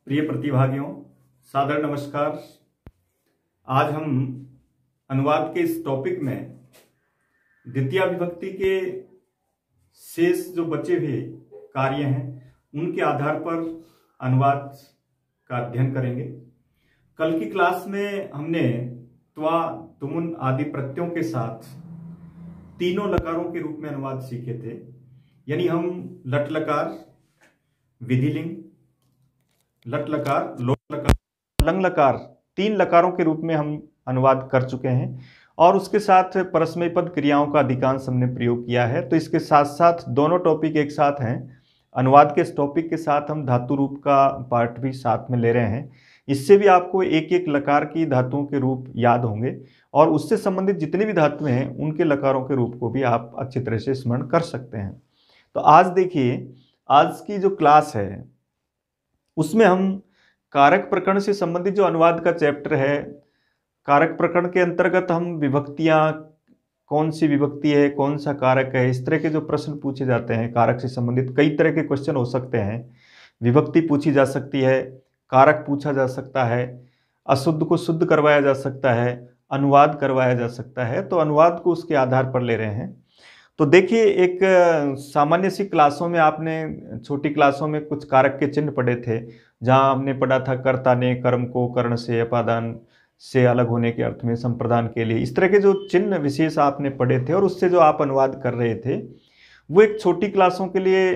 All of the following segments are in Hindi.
प्रिय प्रतिभागियों, सादर नमस्कार। आज हम अनुवाद के इस टॉपिक में द्वितीय विभक्ति के शेष जो बचे हुए कार्य हैं उनके आधार पर अनुवाद का अध्ययन करेंगे। कल की क्लास में हमने त्वा, तुमुन आदि प्रत्ययों के साथ तीनों लकारों के रूप में अनुवाद सीखे थे। यानी हम लट लकार, विधिलिंग, लट लकार, लोट लकार, लंग लकार, तीन लकारों के रूप में हम अनुवाद कर चुके हैं और उसके साथ परस्मैपद क्रियाओं का अधिकांश हमने प्रयोग किया है। तो इसके साथ साथ दोनों टॉपिक एक साथ हैं। अनुवाद के इस टॉपिक के साथ हम धातु रूप का पार्ट भी साथ में ले रहे हैं। इससे भी आपको एक एक लकार की धातुओं के रूप याद होंगे और उससे संबंधित जितनी भी धातुएं हैं उनके लकारों के रूप को भी आप अच्छी तरह से स्मरण कर सकते हैं। तो आज देखिए, आज की जो क्लास है उसमें हम कारक प्रकरण से संबंधित जो अनुवाद का चैप्टर है, कारक प्रकरण के अंतर्गत हम विभक्तियां, कौन सी विभक्ति है, कौन सा कारक है, इस तरह के जो प्रश्न पूछे जाते हैं कारक से संबंधित कई तरह के क्वेश्चन हो सकते हैं। विभक्ति पूछी जा सकती है, कारक पूछा जा सकता है, अशुद्ध को शुद्ध करवाया जा सकता है, अनुवाद करवाया जा सकता है। तो अनुवाद को उसके आधार पर ले रहे हैं। तो देखिए, एक सामान्य सी क्लासों में आपने छोटी क्लासों में कुछ कारक के चिन्ह पढ़े थे, जहां हमने पढ़ा था कर्ता ने कर्म को कर्ण से अपादान से अलग होने के अर्थ में संप्रदान के लिए, इस तरह के जो चिन्ह विशेष आपने पढ़े थे और उससे जो आप अनुवाद कर रहे थे वो एक छोटी क्लासों के लिए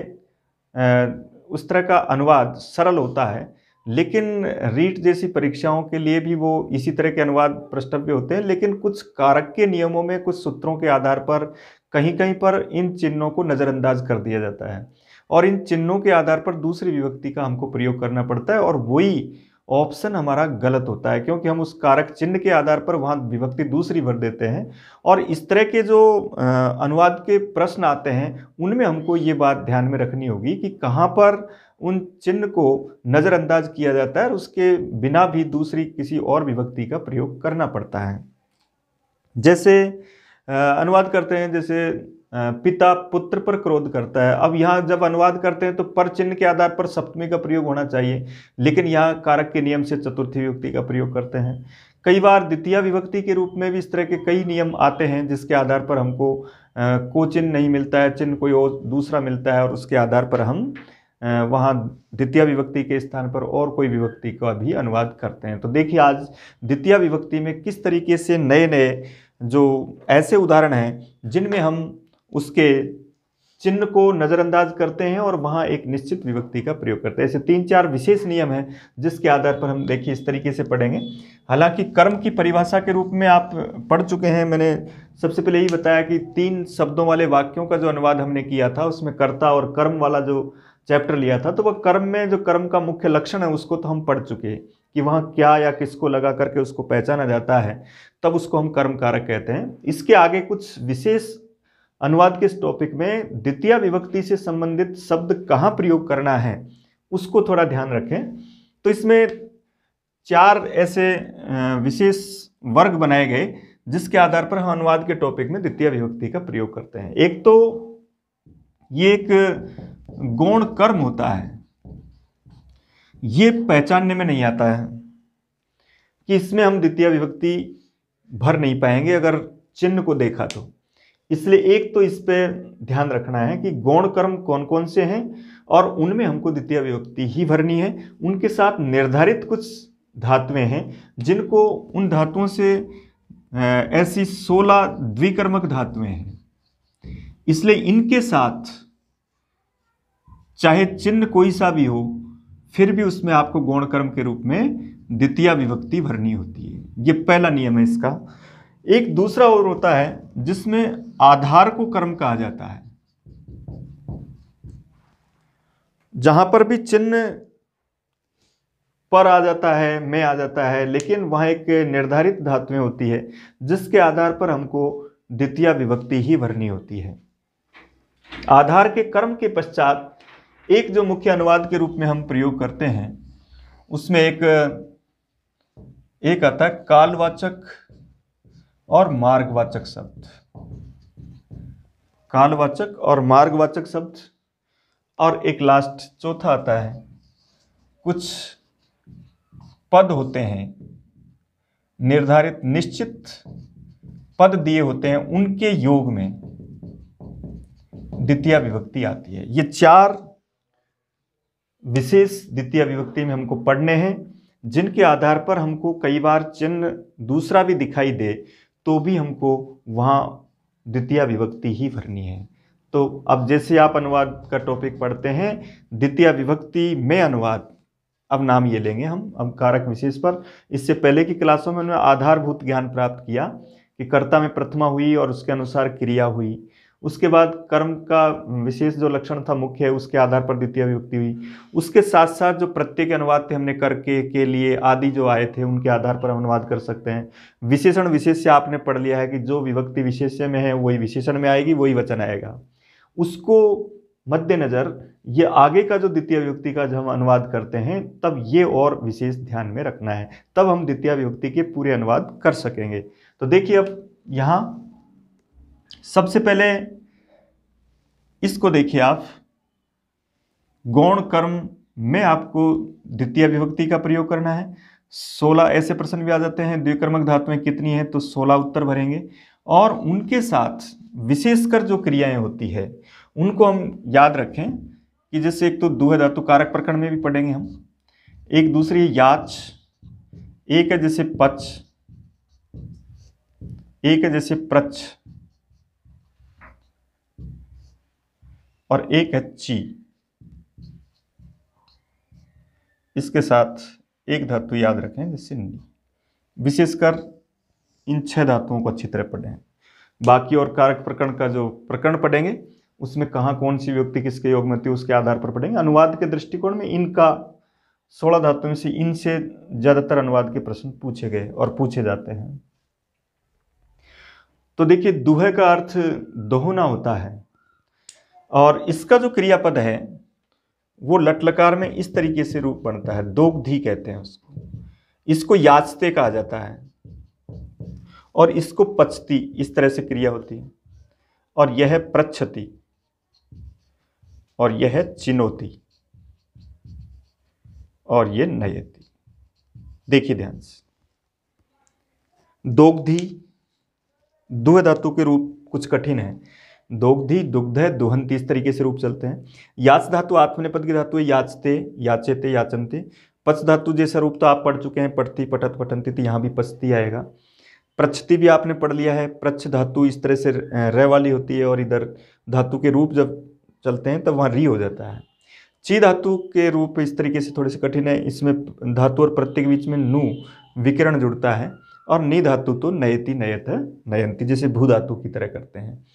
उस तरह का अनुवाद सरल होता है। लेकिन रीट जैसी परीक्षाओं के लिए भी वो इसी तरह के अनुवाद प्रष्टव्य होते हैं। लेकिन कुछ कारक के नियमों में, कुछ सूत्रों के आधार पर कहीं कहीं पर इन चिन्हों को नज़रअंदाज कर दिया जाता है और इन चिन्हों के आधार पर दूसरी विभक्ति का हमको प्रयोग करना पड़ता है और वही ऑप्शन हमारा गलत होता है, क्योंकि हम उस कारक चिन्ह के आधार पर वहाँ विभक्ति दूसरी भर देते हैं। और इस तरह के जो अनुवाद के प्रश्न आते हैं उनमें हमको ये बात ध्यान में रखनी होगी कि कहाँ पर उन चिन्ह को नज़रअंदाज किया जाता है और उसके बिना भी दूसरी किसी और विभक्ति का प्रयोग करना पड़ता है। जैसे अनुवाद करते हैं, जैसे पिता पुत्र पर क्रोध करता है। अब यहाँ जब अनुवाद करते हैं तो पर चिन्ह के आधार पर सप्तमी का प्रयोग होना चाहिए, लेकिन यहाँ कारक के नियम से चतुर्थी विभक्ति का प्रयोग करते हैं। कई बार द्वितीय विभक्ति के रूप में भी इस तरह के कई नियम आते हैं जिसके आधार पर हमको को चिन्ह नहीं मिलता है, चिन्ह कोई और दूसरा मिलता है और उसके आधार पर हम वहाँ द्वितीय विभक्ति के स्थान पर और कोई विभक्ति का भी अनुवाद करते हैं। तो देखिए, आज द्वितीय विभक्ति में किस तरीके से नए नए जो ऐसे उदाहरण हैं जिनमें हम उसके चिन्ह को नज़रअंदाज करते हैं और वहाँ एक निश्चित विभक्ति का प्रयोग करते हैं। ऐसे 3-4 विशेष नियम हैं जिसके आधार पर हम देखिए इस तरीके से पढ़ेंगे। हालांकि कर्म की परिभाषा के रूप में आप पढ़ चुके हैं। मैंने सबसे पहले यही बताया कि 3 शब्दों वाले वाक्यों का जो अनुवाद हमने किया था उसमें कर्ता और कर्म वाला जो चैप्टर लिया था, तो वह कर्म में जो कर्म का मुख्य लक्षण है उसको तो हम पढ़ चुके हैं कि वहाँ क्या या किसको लगा करके उसको पहचाना जाता है, तब उसको हम कर्म कारक कहते हैं। इसके आगे कुछ विशेष अनुवाद के इस टॉपिक में द्वितीय विभक्ति से संबंधित शब्द कहाँ प्रयोग करना है उसको थोड़ा ध्यान रखें। तो इसमें 4 ऐसे विशेष वर्ग बनाए गए जिसके आधार पर हम अनुवाद के टॉपिक में द्वितीय विभक्ति का प्रयोग करते हैं। एक तो ये एक गौण कर्म होता है, ये पहचानने में नहीं आता है कि इसमें हम द्वितीय विभक्ति भर नहीं पाएंगे अगर चिन्ह को देखा तो। इसलिए एक तो इस पे ध्यान रखना है कि गौण कर्म कौन कौन से हैं और उनमें हमको द्वितीय विभक्ति ही भरनी है। उनके साथ निर्धारित कुछ धातुएं हैं जिनको, उन धातुओं से ऐसी 16 द्विकर्मक धातुएं हैं, इसलिए इनके साथ चाहे चिन्ह कोई सा भी हो फिर भी उसमें आपको गौण कर्म के रूप में द्वितीय विभक्ति भरनी होती है। ये पहला नियम है इसका। एक दूसरा और होता है जिसमें आधार को कर्म कहा जाता है, जहां पर भी चिन्ह पर आ जाता है, में आ जाता है, लेकिन वहां एक निर्धारित धातुएं होती है जिसके आधार पर हमको द्वितीय विभक्ति ही भरनी होती है। आधार के कर्म के पश्चात एक जो मुख्य अनुवाद के रूप में हम प्रयोग करते हैं उसमें एक आता है कालवाचक और मार्गवाचक शब्द। कालवाचक और मार्गवाचक शब्द, और एक लास्ट चौथा आता है कुछ पद होते हैं, निर्धारित निश्चित पद दिए होते हैं, उनके योग में द्वितीय विभक्ति आती है। ये 4 विशेष द्वितीय विभक्ति में हमको पढ़ने हैं, जिनके आधार पर हमको कई बार चिन्ह दूसरा भी दिखाई दे तो भी हमको वहाँ द्वितीय विभक्ति ही भरनी है। तो अब जैसे आप अनुवाद का टॉपिक पढ़ते हैं, द्वितीय विभक्ति में अनुवाद, अब नाम ये लेंगे हम अब कारक विशेष पर। इससे पहले की क्लासों में हमने आधारभूत ज्ञान प्राप्त किया कि कर्ता में प्रथमा हुई और उसके अनुसार क्रिया हुई, उसके बाद कर्म का विशेष जो लक्षण था मुख्य है, उसके आधार पर द्वितीय विभक्ति हुई। उसके साथ साथ जो प्रत्यय के अनुवाद थे हमने करके, के लिए आदि जो आए थे, उनके आधार पर हम अनुवाद कर सकते हैं। विशेषण विशेष्य आपने पढ़ लिया है कि जो विभक्ति विशेष्य में है वही विशेषण में आएगी, वही वचन आएगा। उसको मद्देनजर ये आगे का जो द्वितीय विभक्ति का जब हम अनुवाद करते हैं तब ये और विशेष ध्यान में रखना है, तब हम द्वितीय विभक्ति के पूरे अनुवाद कर सकेंगे। तो देखिए अब यहाँ सबसे पहले इसको देखिए आप, गौण कर्म में आपको द्वितीय विभक्ति का प्रयोग करना है। 16 ऐसे प्रश्न भी आ जाते हैं, द्विकर्मक धातुएं कितनी हैं, तो 16 उत्तर भरेंगे। और उनके साथ विशेषकर जो क्रियाएं होती है उनको हम याद रखें कि जैसे एक तो दुह धातु कारक प्रकरण में भी पढ़ेंगे हम, एक दूसरी याच, एक है जैसे पच, एक है जैसे प्रच, और एक है ची। इसके साथ एक धातु याद रखें जैसे नी। विशेषकर इन 6 धातुओं को अच्छी तरह पढ़ें। बाकी और कारक प्रकरण का जो प्रकरण पढ़ेंगे उसमें कहाँ कौन सी विभक्ति किसके योग में होती है उसके आधार पर पढ़ेंगे। अनुवाद के दृष्टिकोण में इनका 16 धातुओं से इनसे ज्यादातर अनुवाद के प्रश्न पूछे गए और पूछे जाते हैं। तो देखिए दुह का अर्थ दोहना होता है और इसका जो क्रियापद है वो लट लकार में इस तरीके से रूप बनता है, दोग्धी कहते हैं उसको। इसको याचते कहा जाता है और इसको पचती, इस तरह से क्रिया होती है। और यह है प्रच्छति और यह है चिनोती और यह नयति। देखिए ध्यान से, दोग्धी दुह धातु के रूप कुछ कठिन है, दोग्धी, दुग्ध, दुहंती, इस तरीके से रूप चलते हैं। याच धातु आत्मनेपद की धातु है, याचते, याचेते, याचनते। पच धातु जैसा रूप तो आप पढ़ चुके हैं, पढ़ती, पठत, पठंती, तो यहाँ भी पचती आएगा। प्रच्छति भी आपने पढ़ लिया है, प्रच्छ धातु इस तरह से र वाली होती है और इधर धातु के रूप जब चलते हैं तब वहाँ री हो जाता है। ची धातु के रूप इस तरीके से थोड़े से कठिन है, इसमें धातु और प्रत्यय के बीच में नु विकरण जुड़ता है। और नी धातु तो नयति, नयत, नयंती, जैसे भू धातु की तरह करते हैं।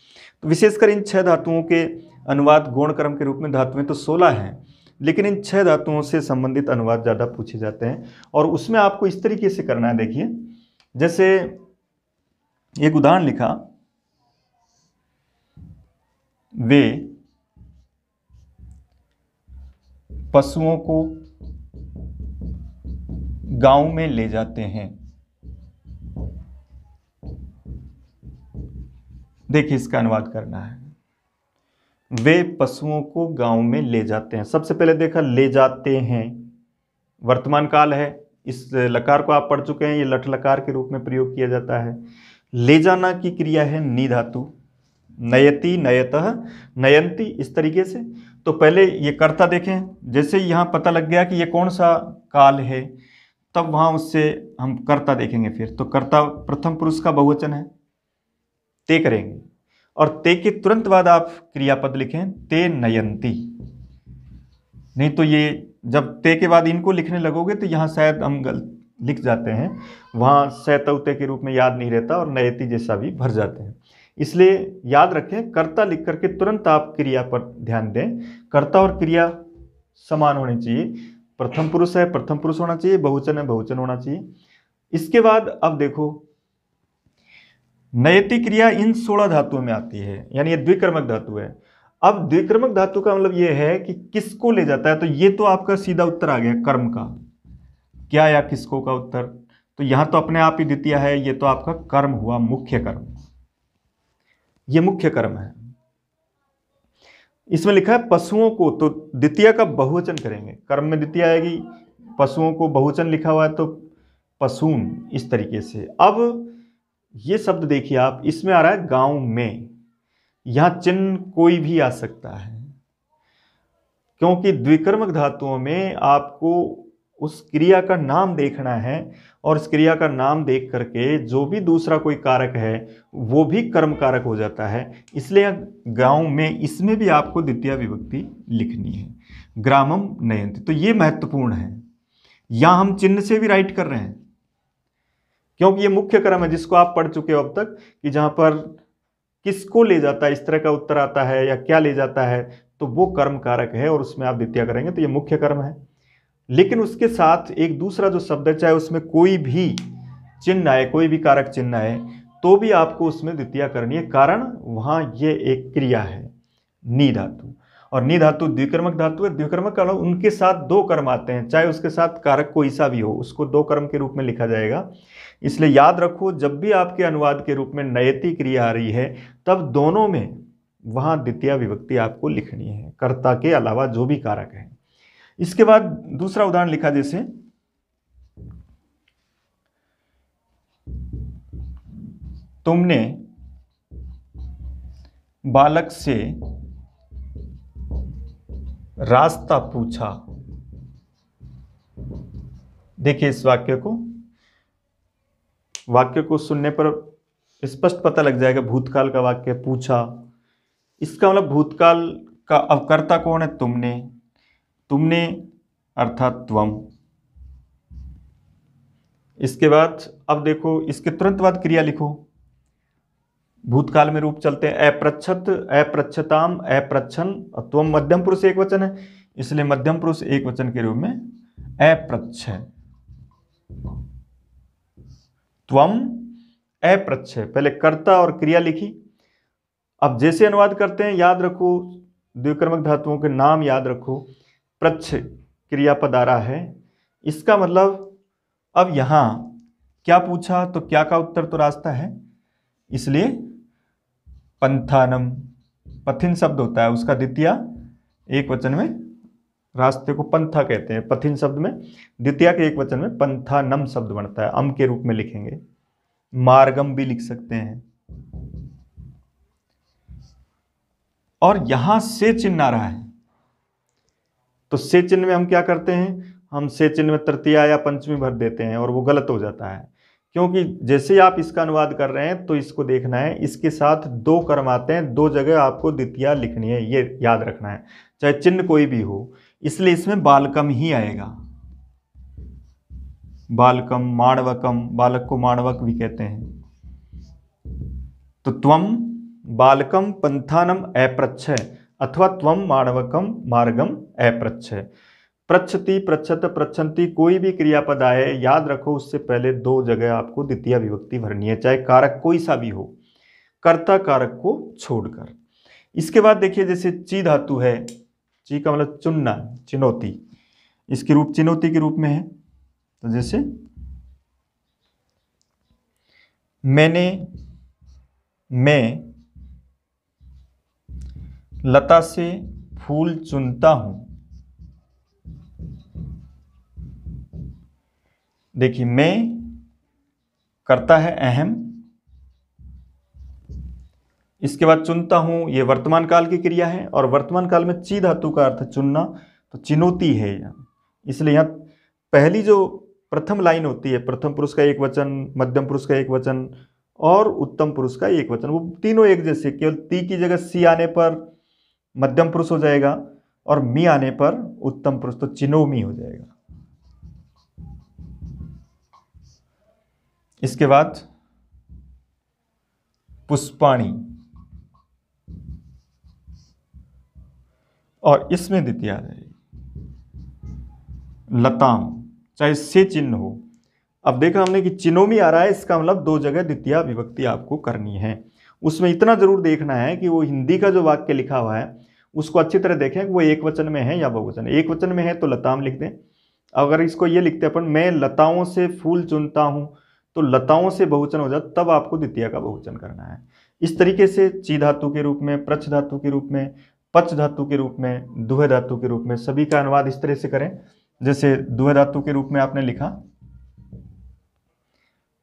तो विशेषकर इन 6 धातुओं के अनुवाद गौण कर्म के रूप में धातुएं तो 16 हैं, लेकिन इन 6 धातुओं से संबंधित अनुवाद ज़्यादा पूछे जाते हैं। और उसमें आपको इस तरीके से करना है, देखिए जैसे एक उदाहरण लिखा, वे पशुओं को गांव में ले जाते हैं। देखिए इसका अनुवाद करना है, वे पशुओं को गांव में ले जाते हैं। सबसे पहले देखा ले जाते हैं, वर्तमान काल है, इस लकार को आप पढ़ चुके हैं, ये लट लकार के रूप में प्रयोग किया जाता है। ले जाना की क्रिया है नी धातु, नयति, नयतः, नयंती, इस तरीके से। तो पहले ये कर्ता देखें, जैसे यहाँ पता लग गया कि ये कौन सा काल है, तब वहाँ उससे हम कर्ता देखेंगे। फिर तो कर्ता प्रथम पुरुष का बहुवचन है, ते करेंगे और ते के तुरंत बाद आप क्रियापद लिखें, ते नयंती। नहीं तो ये जब ते के बाद इनको लिखने लगोगे तो यहाँ शायद हम गलत लिख जाते हैं, वहाँ सैतौते के रूप में याद नहीं रहता और नयति जैसा भी भर जाते हैं। इसलिए याद रखें, कर्ता लिख करके तुरंत आप क्रिया पर ध्यान दें। कर्ता और क्रिया समान होनी चाहिए, प्रथम पुरुष है प्रथम पुरुष होना चाहिए, बहुवचन है बहुवचन होना चाहिए। इसके बाद अब देखो, नयति क्रिया इन 16 धातुओं में आती है, यानी ये द्विकर्मक धातु है। अब द्विकर्मक धातु का मतलब ये है कि किसको ले जाता है, तो ये तो आपका सीधा उत्तर आ गया कर्म का, क्या या किसको का उत्तर। तो यहां तो अपने आप ही द्वितीय है, ये तो आपका कर्म हुआ, मुख्य कर्म, ये मुख्य कर्म है। इसमें लिखा है पशुओं को, तो द्वितीय का बहुवचन करेंगे, कर्म में द्वितीय आएगी, पशुओं को बहुवचन लिखा हुआ है तो पशून, इस तरीके से। अब ये शब्द देखिए आप, इसमें आ रहा है गांव में। यहां चिन्ह कोई भी आ सकता है, क्योंकि द्विकर्मक धातुओं में आपको उस क्रिया का नाम देखना है, और इस क्रिया का नाम देख करके जो भी दूसरा कोई कारक है वो भी कर्म कारक हो जाता है। इसलिए गांव में, इसमें भी आपको द्वितीय विभक्ति लिखनी है, ग्रामम नयन्ति। तो ये महत्वपूर्ण है। यहां हम चिन्ह से भी राइट कर रहे हैं, क्योंकि ये मुख्य क्रम है जिसको आप पढ़ चुके हो अब तक, कि जहां पर किसको ले जाता है, इस तरह का उत्तर आता है या क्या ले जाता है, तो वो कर्म कारक है और उसमें आप द्वितीय करेंगे, तो ये मुख्य कर्म है। लेकिन उसके साथ एक दूसरा जो शब्द है, चाहे उसमें कोई भी चिन्ह आए, कोई भी कारक चिन्ह आए, तो भी आपको उसमें द्वितीय करनी है। कारण वहां ये एक क्रिया है, नी धातु, और नी धातु द्विकर्मक धातु है। द्विकर्मक का उनके साथ दो कर्म आते हैं, चाहे उसके साथ कारक कोई सा भी हो, उसको दो कर्म के रूप में लिखा जाएगा। इसलिए याद रखो, जब भी आपके अनुवाद के रूप में नयति क्रिया आ रही है, तब दोनों में वहां द्वितीय विभक्ति आपको लिखनी है, कर्ता के अलावा जो भी कारक है। इसके बाद दूसरा उदाहरण लिखा, जैसे तुमने बालक से रास्ता पूछा। देखिए इस वाक्य को सुनने पर स्पष्ट पता लग जाएगा, भूतकाल का वाक्य, पूछा। इसका मतलब भूतकाल का अवकर्ता कौन है? तुमने अर्थात त्वम। इसके बाद अब देखो, इसके तुरंत बाद क्रिया लिखो। भूतकाल में रूप चलते हैं, अपृच्छत, अपृच्छताम, अपृच्छन, और त्वम मध्यम पुरुष एक वचन है, इसलिए मध्यम पुरुष एक वचन के रूप में अपृच्छ। त्वम अपृच्छ, पहले कर्ता और क्रिया लिखी। अब जैसे अनुवाद करते हैं, याद रखो द्विकर्मक धातुओं के नाम याद रखो। प्रच्छ क्रियापद आ रहा है, इसका मतलब अब यहां क्या पूछा, तो क्या का उत्तर तो रास्ता है, इसलिए पंथानम, पथिन शब्द होता है, उसका द्वितीय एक वचन में, रास्ते को पंथा कहते हैं, पथिन शब्द में द्वितीय के एक वचन में पंथानम शब्द बनता है, अम के रूप में लिखेंगे। मार्गम भी लिख सकते हैं। और यहां से चिन्ह आ रहा है, तो से चिन्ह में हम क्या करते हैं, हम से चिन्ह में तृतीया या पंचमी भर देते हैं, और वो गलत हो जाता है, क्योंकि जैसे ही आप इसका अनुवाद कर रहे हैं तो इसको देखना है, इसके साथ दो कर्म आते हैं, दो जगह आपको द्वितीया लिखनी है, ये याद रखना है, चाहे चिन्ह कोई भी हो। इसलिए इसमें बालकम ही आएगा, बालकम, माणवकम, बालक को माणवक भी कहते हैं। तो त्वम बालकम पंथानम अपृच्छ, अथवा त्वम माणवकम मार्गम अपृच्छ। पृच्छति, पृच्छत, पृच्छन्ति, कोई भी क्रियापद आए, याद रखो उससे पहले दो जगह आपको द्वितीय विभक्ति भरनी है, चाहे कारक कोई सा भी हो, कर्ता कारक को छोड़कर। इसके बाद देखिए, जैसे ची धातु है, ची का मतलब चुनना, चिनौती, इसके रूप चिनौती के रूप में है। तो जैसे मैं लता से फूल चुनता हूं। देखिए, मैं करता है अहम, इसके बाद चुनता हूं, ये वर्तमान काल की क्रिया है, और वर्तमान काल में ची धातु का अर्थ चुनना, तो चिनौती है यहाँ। इसलिए यहाँ पहली जो प्रथम लाइन होती है, प्रथम पुरुष का एक वचन, मध्यम पुरुष का एक वचन और उत्तम पुरुष का एक वचन, वो तीनों एक जैसे, केवल ती की जगह सी आने पर मध्यम पुरुष हो जाएगा, और मी आने पर उत्तम पुरुष, तो चिनोमी हो जाएगा। इसके बाद पुष्पाणी, और इसमें द्वितीय आ जाएगी लताम, चाहे से चिन्ह हो। अब देखा हमने कि चिनोमी आ रहा है, इसका मतलब दो जगह द्वितीय विभक्ति आपको करनी है। उसमें इतना जरूर देखना है कि वो हिंदी का जो वाक्य लिखा हुआ है उसको अच्छी तरह देखें कि वो एक वचन में है या बहुवचन। एक वचन में है तो लताम लिख दें। अगर इसको ये लिखते अपन, मैं लताओं से फूल चुनता हूं, तो लताओं से बहुवचन हो जाता, तब आपको द्वितीय का बहुवचन करना है। इस तरीके से ची धातु के रूप में, प्रच्छ धातु के रूप में, पच धातु के रूप में, दुह धातु के रूप में, सभी का अनुवाद इस तरह से करें जैसे द्वय धातु के रूप में आपने लिखा,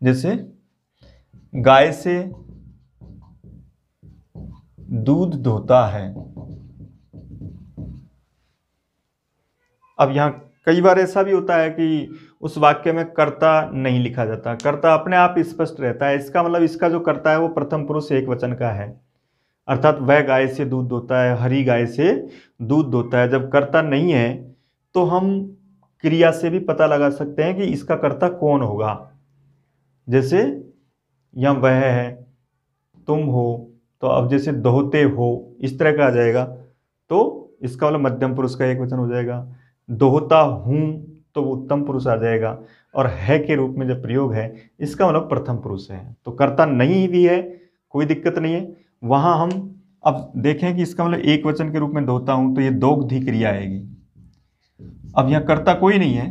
जैसे गाय से दूध धोता है। अब यहां कई बार ऐसा भी होता है कि उस वाक्य में कर्ता नहीं लिखा जाता, कर्ता अपने आप स्पष्ट रहता है। इसका मतलब इसका जो कर्ता है वो प्रथम पुरुष एक वचन का है, अर्थात वह गाय से दूध दोता है, हरी गाय से दूध दोता है। जब कर्ता नहीं है तो हम क्रिया से भी पता लगा सकते हैं कि इसका कर्ता कौन होगा। जैसे यहाँ वह है, तुम हो, तो अब जैसे दोहते हो इस तरह का आ जाएगा तो इसका मतलब मध्यम पुरुष का एक वचन हो जाएगा। दोहता हूं तो वो उत्तम पुरुष आ जाएगा, और है के रूप में जब प्रयोग है इसका मतलब प्रथम पुरुष है। तो कर्ता नहीं भी है, कोई दिक्कत नहीं है। वहां हम अब देखें कि इसका मतलब एक वचन के रूप में दोहता हूं तो ये दोग्धी क्रिया आएगी। अब यहाँ कर्ता कोई नहीं है,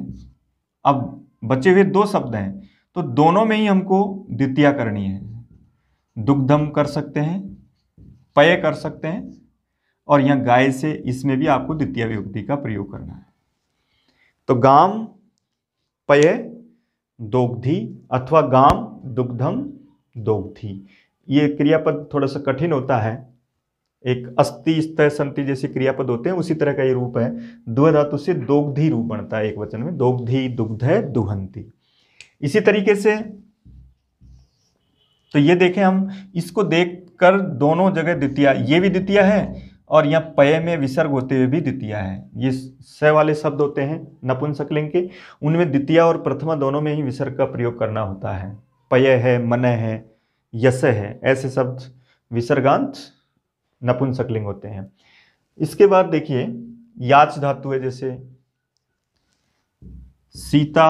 अब बचे हुए दो शब्द हैं, तो दोनों में ही हमको द्वितीया करनी है। दुग्धम कर सकते हैं, पय कर सकते हैं, और यहाँ गाय से इसमें भी आपको द्वितीय विभक्ति का प्रयोग करना है। तो गाम पय दोग्धी अथवा गाम दुग्धम दोग्धी, ये क्रियापद थोड़ा सा कठिन होता है। एक अस्ति स्तय संति जैसे क्रियापद होते हैं उसी तरह का ये रूप है। द्वय धातु से दोग्धी रूप बनता है एक वचन में, दोग्धी दुग्धे दुहंती। इसी तरीके से तो ये देखें, हम इसको देखकर दोनों जगह द्वितीया, ये भी द्वितीया है और यहाँ पय में विसर्ग होते हुए भी द्वितीया है। ये स वाले शब्द होते हैं नपुंसकलिंग के, उनमें द्वितीया और प्रथमा दोनों में ही विसर्ग का प्रयोग करना होता है। पय है, मन है, यस है, ऐसे शब्द विसर्गांत नपुंसकलिंग होते हैं। इसके बाद देखिए याच धातु है, जैसे सीता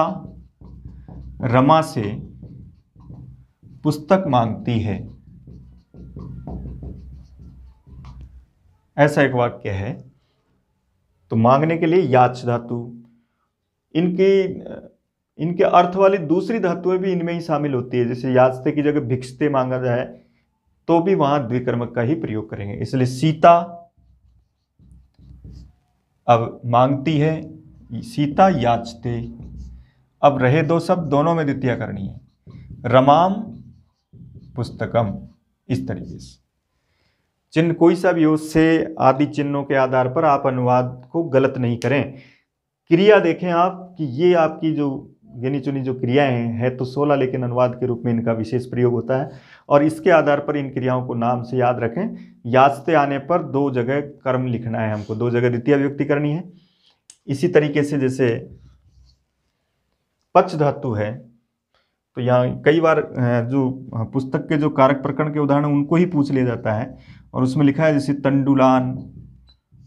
रमा से पुस्तक मांगती है, ऐसा एक वाक्य है। तो मांगने के लिए याच धातु, इनके अर्थ वाली दूसरी धातुएं भी इनमें ही शामिल होती है। जैसे याचते की जगह भिक्षते मांगा जाए तो भी वहां द्विकर्मक का ही प्रयोग करेंगे। इसलिए सीता अब मांगती है, सीता याचते, अब रहे दो शब्द, दोनों में द्वितीया करनी है। रमाम पुस्तकम, इस तरीके से चिन्ह कोई सा भी हो, से आदि चिन्हों के आधार पर आप अनुवाद को गलत नहीं करें। क्रिया देखें आप कि ये आपकी जो गिनी चुनी जो क्रियाएं हैं तो 16, लेकिन अनुवाद के रूप में इनका विशेष प्रयोग होता है, और इसके आधार पर इन क्रियाओं को नाम से याद रखें। याचते आने पर दो जगह कर्म लिखना है हमको, दो जगह द्वितीय विभक्ति करनी है। इसी तरीके से जैसे पच धातु है, तो यहाँ कई बार जो पुस्तक के जो कारक प्रकरण के उदाहरण उनको ही पूछ लिया जाता है, और उसमें लिखा है जैसे तंडुलान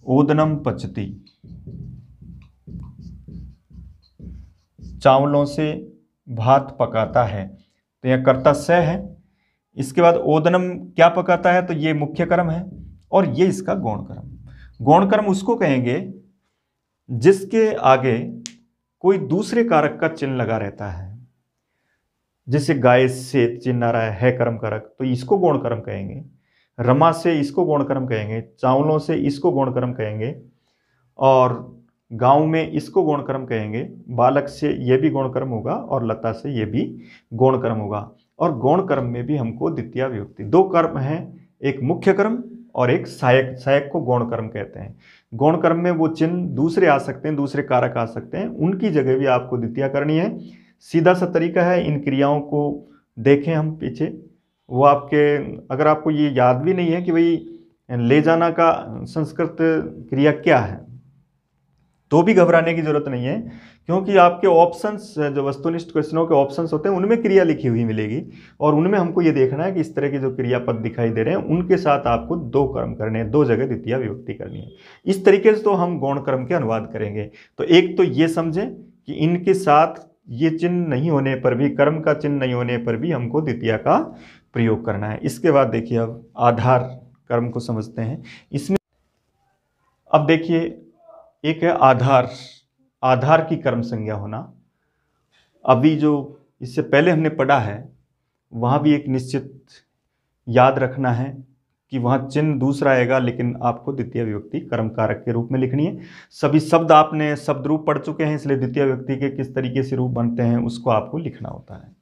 ओदनम पचती, चावलों से भात पकाता है, तो यह कर्ता स है। इसके बाद ओदनम क्या पकाता है, तो ये मुख्य कर्म है, और ये इसका गौण कर्म। गौण कर्म उसको कहेंगे जिसके आगे कोई दूसरे कारक का चिन्ह लगा रहता है। जैसे गाय से चिन्ह आ रहा है कर्म कारक, तो इसको गौण कर्म कहेंगे। रमा से इसको गौण कर्म कहेंगे, चावलों से इसको गौण कर्म कहेंगे, और गांव में इसको गौण कर्म कहेंगे। बालक से ये भी गौण कर्म होगा, और लता से ये भी गौण कर्म होगा। और गौण कर्म में भी हमको द्वितीया विभक्ति, दो कर्म हैं, एक मुख्य कर्म और एक सहायक। सहायक को गौण कर्म कहते हैं। गौण कर्म में वो चिन्ह दूसरे आ सकते हैं, दूसरे कारक आ सकते हैं, उनकी जगह भी आपको द्वितीया करनी है। सीधा सा तरीका है, इन क्रियाओं को देखें हम पीछे, वो आपके, अगर आपको ये याद भी नहीं है कि भाई ले जाना का संस्कृत क्रिया क्या है, तो भी घबराने की जरूरत नहीं है, क्योंकि आपके ऑप्शंस, जो वस्तुनिष्ठ क्वेश्चनों के ऑप्शंस होते हैं उनमें क्रिया लिखी हुई मिलेगी, और उनमें हमको ये देखना है कि इस तरह के जो क्रियापद दिखाई दे रहे हैं उनके साथ आपको दो कर्म करने हैं, दो जगह द्वितीय विभक्ति करनी है। इस तरीके से तो हम गौण कर्म के अनुवाद करेंगे। तो एक तो ये समझें कि इनके साथ ये चिन्ह नहीं होने पर भी, कर्म का चिन्ह नहीं होने पर भी हमको द्वितीया का प्रयोग करना है। इसके बाद देखिए अब आधार कर्म को समझते हैं। इसमें अब देखिए एक है आधार, आधार की कर्म संज्ञा होना। अभी जो इससे पहले हमने पढ़ा है वहाँ भी एक निश्चित याद रखना है कि वहाँ चिन्ह दूसरा आएगा, लेकिन आपको द्वितीय विभक्ति कर्म कारक के रूप में लिखनी है। सभी शब्द आपने शब्द रूप पढ़ चुके हैं, इसलिए द्वितीय विभक्ति के किस तरीके से रूप बनते हैं उसको आपको लिखना होता है।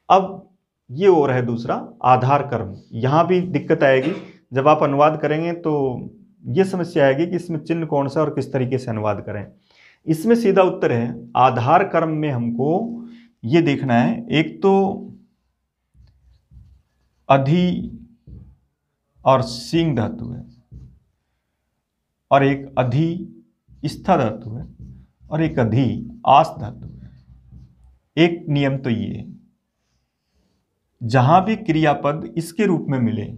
अब ये और है दूसरा आधार कर्म। यहाँ भी दिक्कत आएगी, जब आप अनुवाद करेंगे तो ये समस्या आएगी कि इसमें चिन्ह कौन सा और किस तरीके से अनुवाद करें। इसमें सीधा उत्तर है, आधार कर्म में हमको ये देखना है, एक तो अधि और सींग धातु है, और एक अधि स्था धातु है, और एक अधि आस धातु है। एक नियम तो ये है, जहां भी क्रियापद इसके रूप में मिले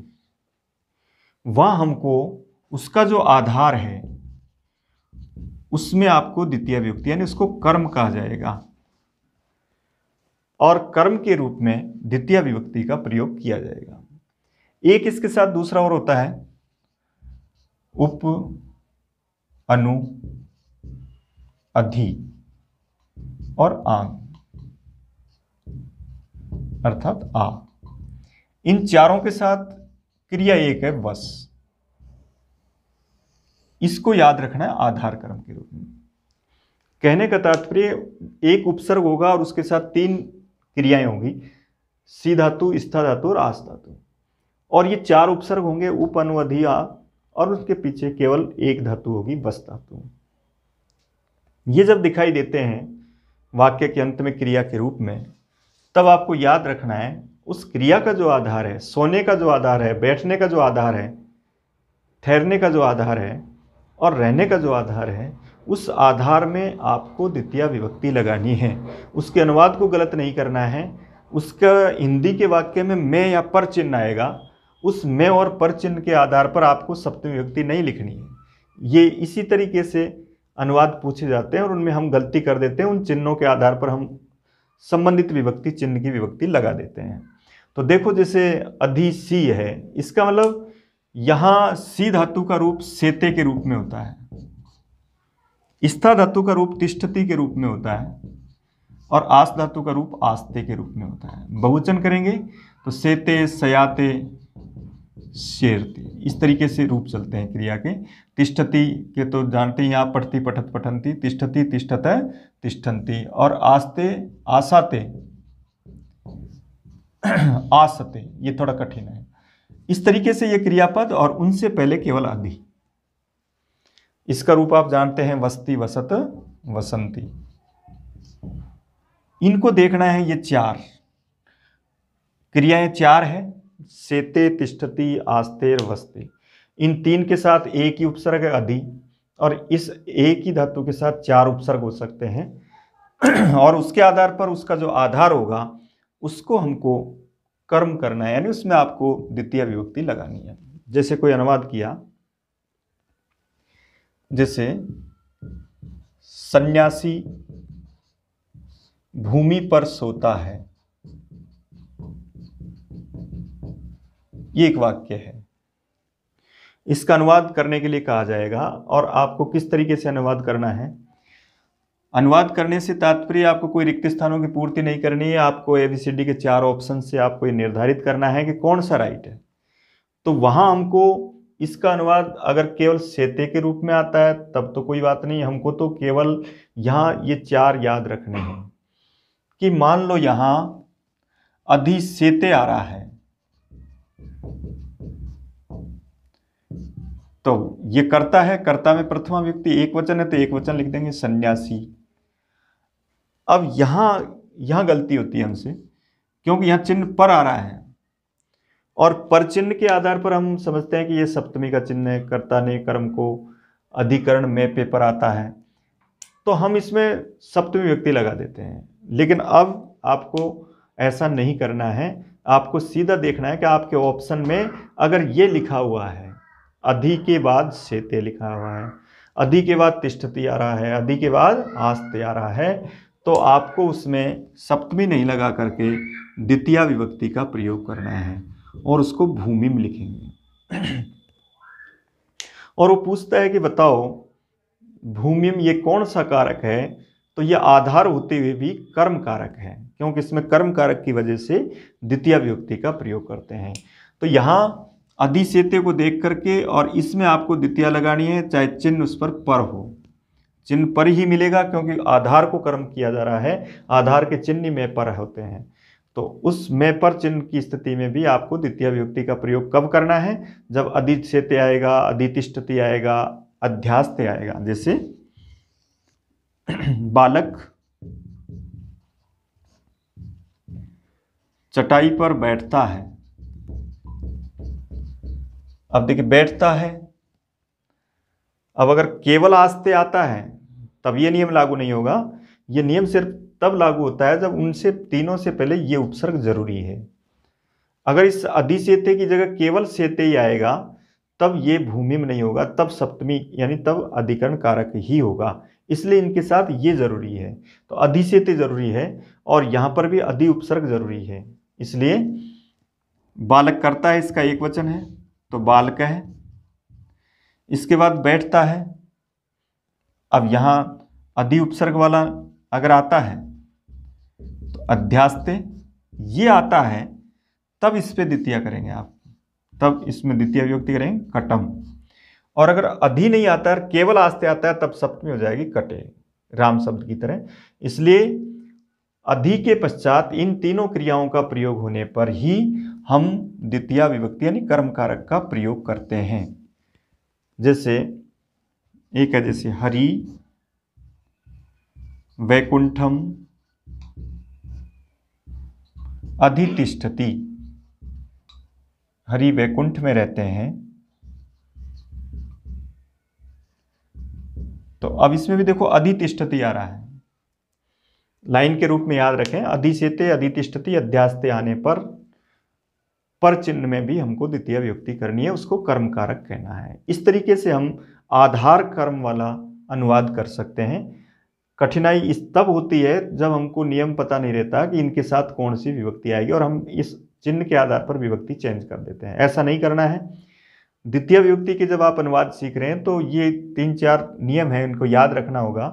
वहां हमको उसका जो आधार है उसमें आपको द्वितीय विभक्ति यानी उसको कर्म कहा जाएगा, और कर्म के रूप में द्वितीय विभक्ति का प्रयोग किया जाएगा। एक इसके साथ दूसरा और होता है उप, अनु, अधि और आंग अर्थात आ। इन चारों के साथ क्रिया एक है वस। इसको याद रखना है आधार कर्म के रूप में। कहने का तात्पर्य, एक उपसर्ग होगा और उसके साथ 3 क्रियाएं होंगी, सी धातु, स्था धातु और आस धातु, और ये 4 उपसर्ग होंगे, उप, अनु, अधि, आ, और उसके पीछे केवल एक धातु होगी, वस धातु। ये जब दिखाई देते हैं वाक्य के अंत में क्रिया के रूप में, तब आपको याद रखना है उस क्रिया का जो आधार है, सोने का जो आधार है, बैठने का जो आधार है, ठहरने का जो आधार है और रहने का जो आधार है, उस आधार में आपको द्वितीय विभक्ति लगानी है। उसके अनुवाद को गलत नहीं करना है। उसका हिंदी के वाक्य में मैं या पर चिन्ह आएगा, उस मैं और पर चिन्ह के आधार पर आपको सप्तमी विभक्ति नहीं लिखनी है। ये इसी तरीके से अनुवाद पूछे जाते हैं और उनमें हम गलती कर देते हैं, उन चिन्हों के आधार पर हम संबंधित विभक्ति चिन्ह की विभक्ति लगा देते हैं। तो देखो, जैसे अधि सी है, इसका मतलब यहां सी धातु का रूप सेते के रूप में होता है, स्था धातु का रूप तिष्ठति के रूप में होता है, और आस धातु का रूप आस्ते के रूप में होता है। बहुवचन करेंगे तो सेते, सयाते, शेरते, इस तरीके से रूप चलते हैं क्रिया के। तिष्ठति के तो जानते हैं, यहाँ पठती, पठत, पठंती, तिष्ठति, तिष्ठत, तिष्ठन्ति, और आस्ते, आसाते, आसते, ये थोड़ा कठिन है। इस तरीके से ये क्रियापद, और उनसे पहले केवल अधि। इसका रूप आप जानते हैं, वसती, वसत, वसंती। इनको देखना है, ये 4 क्रियाएं 4 है, सेते, तिष्ठति, आस्ते, वसते। इन 3 के साथ एक ही उपसर्ग है अधि, और इस एक ही धातु के साथ 4 उपसर्ग हो सकते हैं, और उसके आधार पर उसका जो आधार होगा उसको हमको कर्म करना है, यानी उसमें आपको द्वितीय विभक्ति लगानी है। जैसे कोई अनुवाद किया, जैसे सन्यासी भूमि पर सोता है, ये एक वाक्य है। इसका अनुवाद करने के लिए कहा जाएगा, और आपको किस तरीके से अनुवाद करना है। अनुवाद करने से तात्पर्य आपको कोई रिक्त स्थानों की पूर्ति नहीं करनी है, आपको ABCD के 4 ऑप्शन से आपको ये निर्धारित करना है कि कौन सा राइट है। तो वहां हमको इसका अनुवाद अगर केवल सेते के रूप में आता है तब तो कोई बात नहीं, हमको तो केवल यहाँ ये 4 याद रखने हैं कि मान लो यहाँ अधि सेते आ रहा है, तो ये कर्ता है, कर्ता में प्रथमा विभक्ति एक वचन है तो एक वचन लिख देंगे, सन्यासी। अब यहां गलती होती है हमसे, क्योंकि यहां चिन्ह पर आ रहा है, और पर चिन्ह के आधार पर हम समझते हैं कि ये सप्तमी का चिन्ह है, कर्ता ने कर्म को अधिकरण में पेपर आता है, तो हम इसमें सप्तमी विभक्ति लगा देते हैं। लेकिन अब आपको ऐसा नहीं करना है, आपको सीधा देखना है कि आपके ऑप्शन में अगर ये लिखा हुआ है, अधि के बाद सेते लिखा हुआ है, अधि के बाद तिष्ठति आ रहा है, अधि के बाद आस्ते आ रहा है, तो आपको उसमें सप्तमी नहीं लगा करके द्वितीय विभक्ति का प्रयोग करना है और उसको भूमि में लिखेंगे। और वो पूछता है कि बताओ भूमि में ये कौन सा कारक है, तो ये आधार होते हुए भी कर्म कारक है, क्योंकि इसमें कर्म कारक की वजह से द्वितीय विभक्ति का प्रयोग करते हैं। तो यहाँ अधिसेते को देख करके, और इसमें आपको द्वितीया लगानी है, चाहे चिन्ह उस पर हो, चिन्ह पर ही मिलेगा क्योंकि आधार को कर्म किया जा रहा है, आधार के चिन्ह में पर होते हैं। तो उस में पर चिन्ह की स्थिति में भी आपको द्वितीय विभक्ति का प्रयोग कब करना है? जब अधिसेते आएगा, अधितिष्ठति आएगा, अध्यास्ते आएगा। जैसे बालक चटाई पर बैठता है। अब देखिए बैठता है, अब अगर केवल आस्ते आता है तब ये नियम लागू नहीं होगा। ये नियम सिर्फ तब लागू होता है जब उनसे तीनों से पहले ये उपसर्ग जरूरी है। अगर इस अधिसेते की जगह केवल सेते ही आएगा तब ये भूमि में नहीं होगा, तब सप्तमी यानी तब अधिकरण कारक ही होगा। इसलिए इनके साथ ये जरूरी है। तो अधिसेते जरूरी है और यहां पर भी अधि उपसर्ग जरूरी है। इसलिए बालक करता है, इसका एक वचन है तो बालक है। इसके बाद बैठता है। अब यहां अधि उपसर्ग वाला अगर आता है तो अध्यास्ते, ये आता है तब इस पे द्वितीय करेंगे आप, तब इसमें द्वितीय विभक्ति करेंगे कटम। और अगर अधि नहीं आता है, केवल आस्ते आता है, तब सप्तमी हो जाएगी कटे, राम शब्द की तरह। इसलिए अधि के पश्चात इन तीनों क्रियाओं का प्रयोग होने पर ही हम द्वितीय विभक्ति यानी कर्म कारक का प्रयोग करते हैं। जैसे एक है, जैसे हरि वैकुंठम अधितिष्ठति, हरि वैकुंठ में रहते हैं। तो अब इसमें भी देखो अधितिष्ठति आ रहा है, लाइन के रूप में याद रखें। अधिसेते अधितिष्ठति अध्यास्ते आने पर चिन्ह में भी हमको द्वितीय विभक्ति करनी है, उसको कर्म कारक कहना है। इस तरीके से हम आधार कर्म वाला अनुवाद कर सकते हैं। कठिनाई इस तब होती है जब हमको नियम पता नहीं रहता कि इनके साथ कौन सी विभक्ति आएगी और हम इस चिन्ह के आधार पर विभक्ति चेंज कर देते हैं। ऐसा नहीं करना है। द्वितीय विभक्ति के जब आप अनुवाद सीख रहे हैं तो ये 3-4 नियम हैं, इनको याद रखना होगा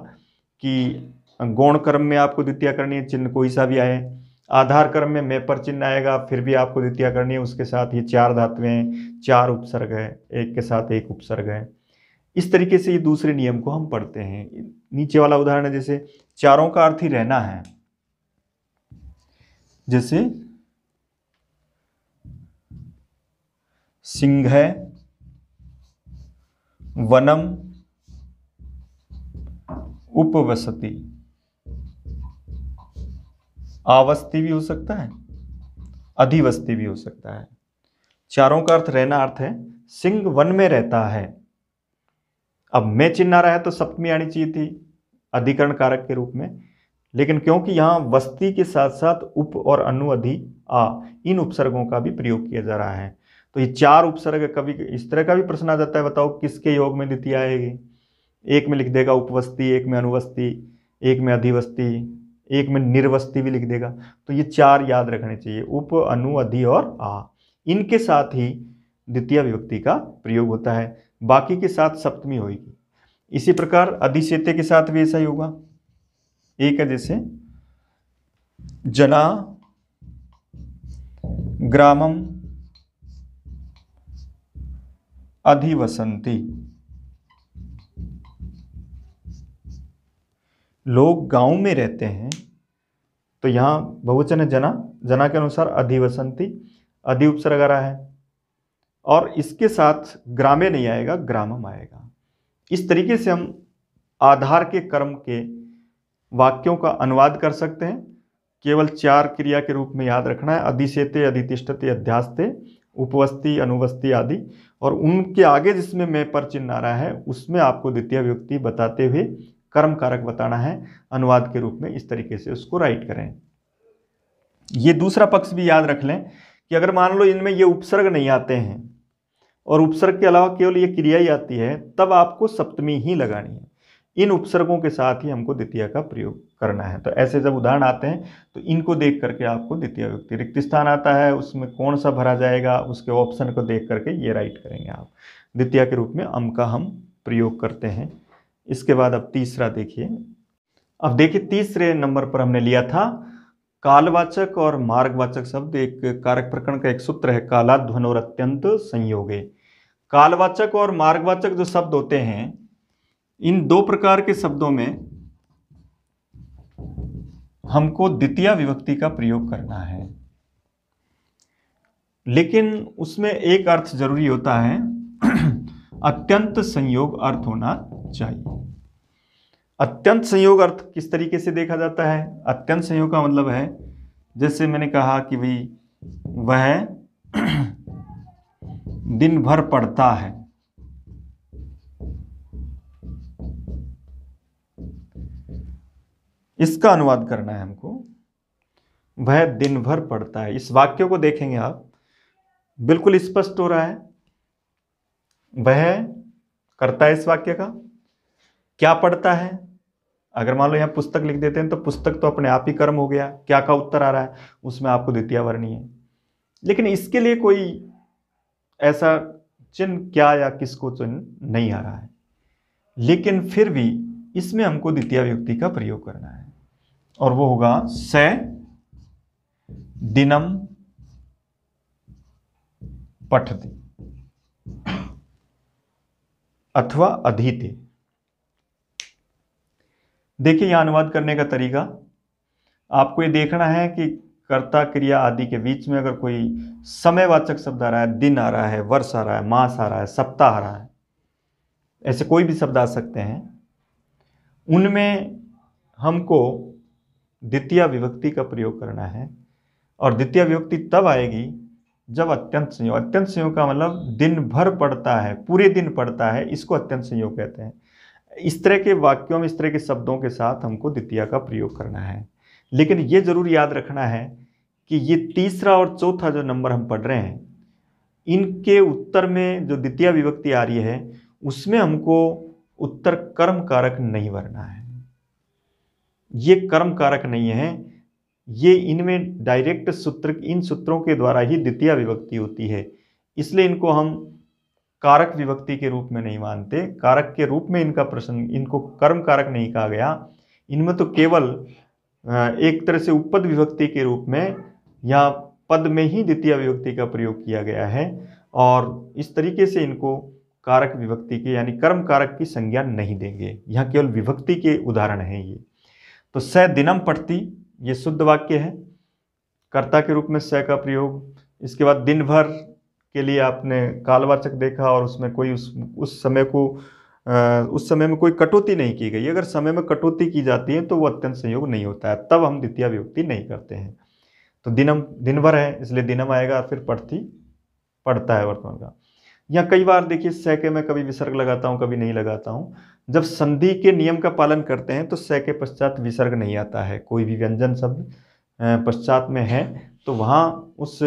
कि गौण कर्म में आपको द्वितीय करनी है, चिन्ह कोई सा भी आए। आधार कर्म में पर चिन्ह आएगा, फिर भी आपको द्वितीय करनी है। उसके साथ ये 4 धातुएं, 4 उपसर्ग है, एक के साथ एक उपसर्ग है। इस तरीके से ये दूसरे नियम को हम पढ़ते हैं। नीचे वाला उदाहरण है, जैसे चारों का अर्थ ही रहना है। जैसे सिंह है, वनम उपवसति, आवस्ति भी हो सकता है, अधिवस्ति भी हो सकता है। चारों का अर्थ रहना अर्थ है सिंह वन में रहता है। अब मैं चिन्ह आ रहा है तो सप्तमी आनी चाहिए थी अधिकरण कारक के रूप में, लेकिन क्योंकि यहां वस्ती के साथ साथ उप और अनु अधि आ इन उपसर्गों का भी प्रयोग किया जा रहा है, तो ये 4 उपसर्ग। कभी इस तरह का भी प्रश्न आ जाता है, बताओ किसके योग में द्वितीय आएगी? एक में लिख देगा उपवस्ती, एक में अनुवस्ती, एक में अधिवस्ती, एक में निर्वस्ती भी लिख देगा। तो ये 4 याद रखने चाहिए, उप अनु अधि और आ, इनके साथ ही द्वितीय विभक्ति का प्रयोग होता है, बाकी के साथ सप्तमी होगी। इसी प्रकार अधिसेते के साथ भी ऐसा ही होगा। एक है, जैसे जना ग्रामम अधिवसंति, लोग गांव में रहते हैं। तो यहां बहुवचन है जना, जना के अनुसार अधिवसंति, अधि उपसर्ग आ रहा है और इसके साथ ग्रामे नहीं आएगा, ग्रामम आएगा। इस तरीके से हम आधार के कर्म के वाक्यों का अनुवाद कर सकते हैं। केवल 4 क्रिया के रूप में याद रखना है, अधिसेते अधितिष्ठति अध्यास्ते, उपवस्ती अनुवस्ती आदि, और उनके आगे जिसमें मैं पर चिन्ह आ रहा है उसमें आपको द्वितीय विभक्ति बताते हुए कर्म कारक बताना है अनुवाद के रूप में। इस तरीके से उसको राइट करें। ये दूसरा पक्ष भी याद रख लें कि अगर मान लो इनमें ये उपसर्ग नहीं आते हैं और उपसर्ग के अलावा केवल ये क्रिया ही आती है, तब आपको सप्तमी ही लगानी है। इन उपसर्गों के साथ ही हमको द्वितीय का प्रयोग करना है। तो ऐसे जब उदाहरण आते हैं तो इनको देख करके आपको द्वितीय विभक्ति, रिक्त स्थान आता है उसमें कौन सा भरा जाएगा उसके ऑप्शन को देख करके ये राइट करेंगे आप। द्वितीय के रूप में अम का हम प्रयोग करते हैं। इसके बाद अब तीसरा देखिए। अब देखिए तीसरे नंबर पर हमने लिया था कालवाचक और मार्गवाचक शब्द एक कारक प्रकरण का एक सूत्र है, कालाध्वन और अत्यंत संयोगे। कालवाचक और मार्गवाचक जो शब्द होते हैं, इन दो प्रकार के शब्दों में हमको द्वितीय विभक्ति का प्रयोग करना है, लेकिन उसमें एक अर्थ जरूरी होता है, अत्यंत संयोग अर्थ होना चाहिए। अत्यंत संयोग अर्थ किस तरीके से देखा जाता है? अत्यंत संयोग का मतलब है, जैसे मैंने कहा कि भाई वह दिन भर पढ़ता है, इसका अनुवाद करना है हमको। वह दिन भर पढ़ता है, इस वाक्य को देखेंगे आप, बिल्कुल स्पष्ट हो रहा है। वह करता है, इस वाक्य का क्या पढ़ता है? अगर मान लो यहां पुस्तक लिख देते हैं तो पुस्तक तो अपने आप ही कर्म हो गया, क्या का उत्तर आ रहा है, उसमें आपको द्वितीय वर्णी है। लेकिन इसके लिए कोई ऐसा चिन्ह क्या या किसको चिन्ह नहीं आ रहा है, लेकिन फिर भी इसमें हमको द्वितीय विभक्ति का प्रयोग करना है, और वो होगा स दिनम पठति अथवा अधीते। देखिए यहां अनुवाद करने का तरीका, आपको ये देखना है कि कर्ता क्रिया आदि के बीच में अगर कोई समयवाचक शब्द आ रहा है, दिन आ रहा है, वर्ष आ रहा है, मास आ रहा है, सप्ताह आ रहा है, ऐसे कोई भी शब्द आ सकते हैं, उनमें हमको द्वितीय विभक्ति का प्रयोग करना है। और द्वितीय विभक्ति तब आएगी जब अत्यंत संयोग, अत्यंत संयोग का मतलब दिन भर पढ़ता है, पूरे दिन पढ़ता है, इसको अत्यंत संयोग कहते हैं। इस तरह के वाक्यों में, इस तरह के शब्दों के साथ हमको द्वितीय का प्रयोग करना है। लेकिन ये जरूर याद रखना है कि ये तीसरा और चौथा जो नंबर हम पढ़ रहे हैं, इनके उत्तर में जो द्वितीय विभक्ति आ रही है, उसमें हमको उत्तर कर्म कारक नहीं भरना है। ये कर्म कारक नहीं है, ये इनमें डायरेक्ट सूत्र, इन सूत्रों के द्वारा ही द्वितीय विभक्ति होती है, इसलिए इनको हम कारक विभक्ति के रूप में नहीं मानते। कारक के रूप में इनका प्रश्न, इनको कर्म कारक नहीं कहा गया, इनमें तो केवल एक तरह से उपपद विभक्ति के रूप में या पद में ही द्वितीय विभक्ति का प्रयोग किया गया है, और इस तरीके से इनको कारक विभक्ति के यानी कर्म कारक की संज्ञा नहीं देंगे। यहाँ केवल विभक्ति के उदाहरण हैं ये। तो स दिनम पठति, ये शुद्ध वाक्य है, कर्ता के रूप में स का प्रयोग। इसके बाद दिन भर के लिए आपने कालवाचक देखा, और उसमें कोई उस समय में कोई कटौती नहीं की गई। अगर समय में कटौती की जाती है तो वो अत्यंत संयोग नहीं होता है, तब हम द्वितीय विभक्ति नहीं करते हैं। तो दिनम दिन भर है, इसलिए दिनम आएगा, फिर पठति पढ़ता है वर्तमान का। यहाँ कई बार देखिए स के मैं कभी विसर्ग लगाता हूँ, कभी नहीं लगाता हूँ। जब संधि के नियम का पालन करते हैं तो स के पश्चात विसर्ग नहीं आता है। कोई भी व्यंजन शब्द पश्चात में है तो वहाँ उस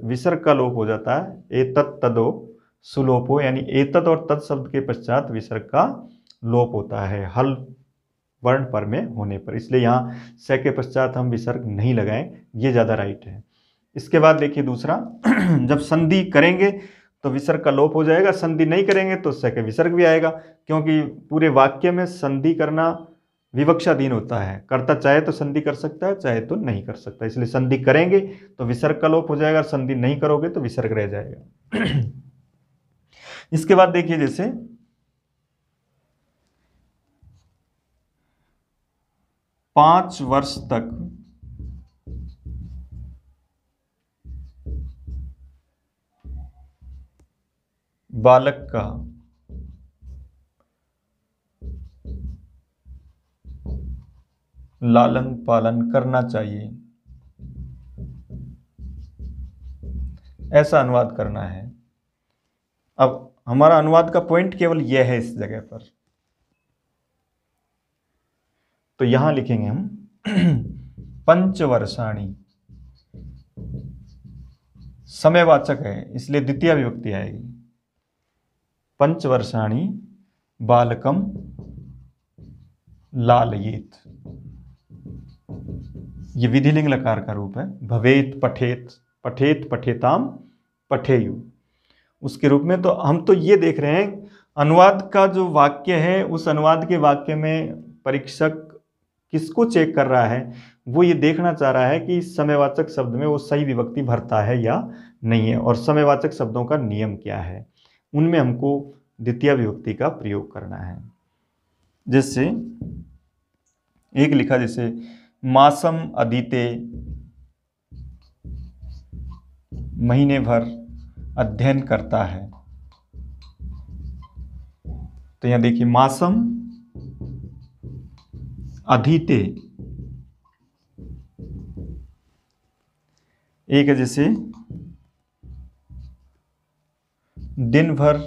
विसर्ग का लोप हो जाता है। एतत् तदो सुलोपो, यानी एतत् और तत् शब्द के पश्चात विसर्ग का लोप होता है हल वर्ण पर में होने पर, इसलिए यहाँ स के पश्चात हम विसर्ग नहीं लगाएं, ये ज़्यादा राइट है। इसके बाद देखिए दूसरा, जब संधि करेंगे तो विसर्ग का लोप हो जाएगा, संधि नहीं करेंगे तो स के विसर्ग भी आएगा, क्योंकि पूरे वाक्य में संधि करना विवक्षाधीन होता है। कर्ता चाहे तो संधि कर सकता है, चाहे तो नहीं कर सकता, इसलिए संधि करेंगे तो विसर्ग का लोप हो जाएगा, संधि नहीं करोगे तो विसर्ग रह जाएगा। इसके बाद देखिए, जैसे 5 वर्ष तक बालक का लालन पालन करना चाहिए, ऐसा अनुवाद करना है। अब हमारा अनुवाद का पॉइंट केवल यह है इस जगह पर, तो यहां लिखेंगे हम पंचवर्षाणि, समयवाचक है इसलिए द्वितीय विभक्ति आएगी। पंचवर्षाणि बालकम लालयेत, ये विधिलिंग लकार का रूप है। भवेत पठेत, पठेत पठेताम पठेयु, उसके रूप में। तो हम तो ये देख रहे हैं अनुवाद का जो वाक्य है, उस अनुवाद के वाक्य में परीक्षक किसको चेक कर रहा है, वो ये देखना चाह रहा है कि समयवाचक शब्द में वो सही विभक्ति भरता है या नहीं है, और समयवाचक शब्दों का नियम क्या है, उनमें हमको द्वितीय विभक्ति का प्रयोग करना है। जैसे एक लिखा, जैसे मासम अधीते, महीने भर अध्ययन करता है। तो यहां देखिए मासम अधीते, एक है जैसे दिन भर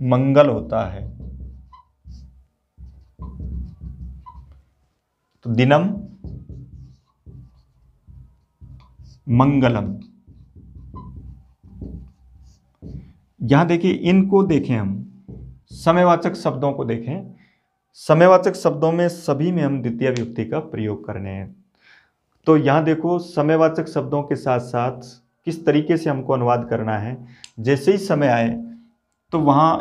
मंगल होता है, तो दिनम मंगलम। यहां देखिए, इनको देखें, हम समयवाचक शब्दों को देखें। समयवाचक शब्दों में सभी में हम द्वितीय विभक्ति का प्रयोग करने हैं। तो यहां देखो, समयवाचक शब्दों के साथ साथ किस तरीके से हमको अनुवाद करना है। जैसे ही समय आए तो वहां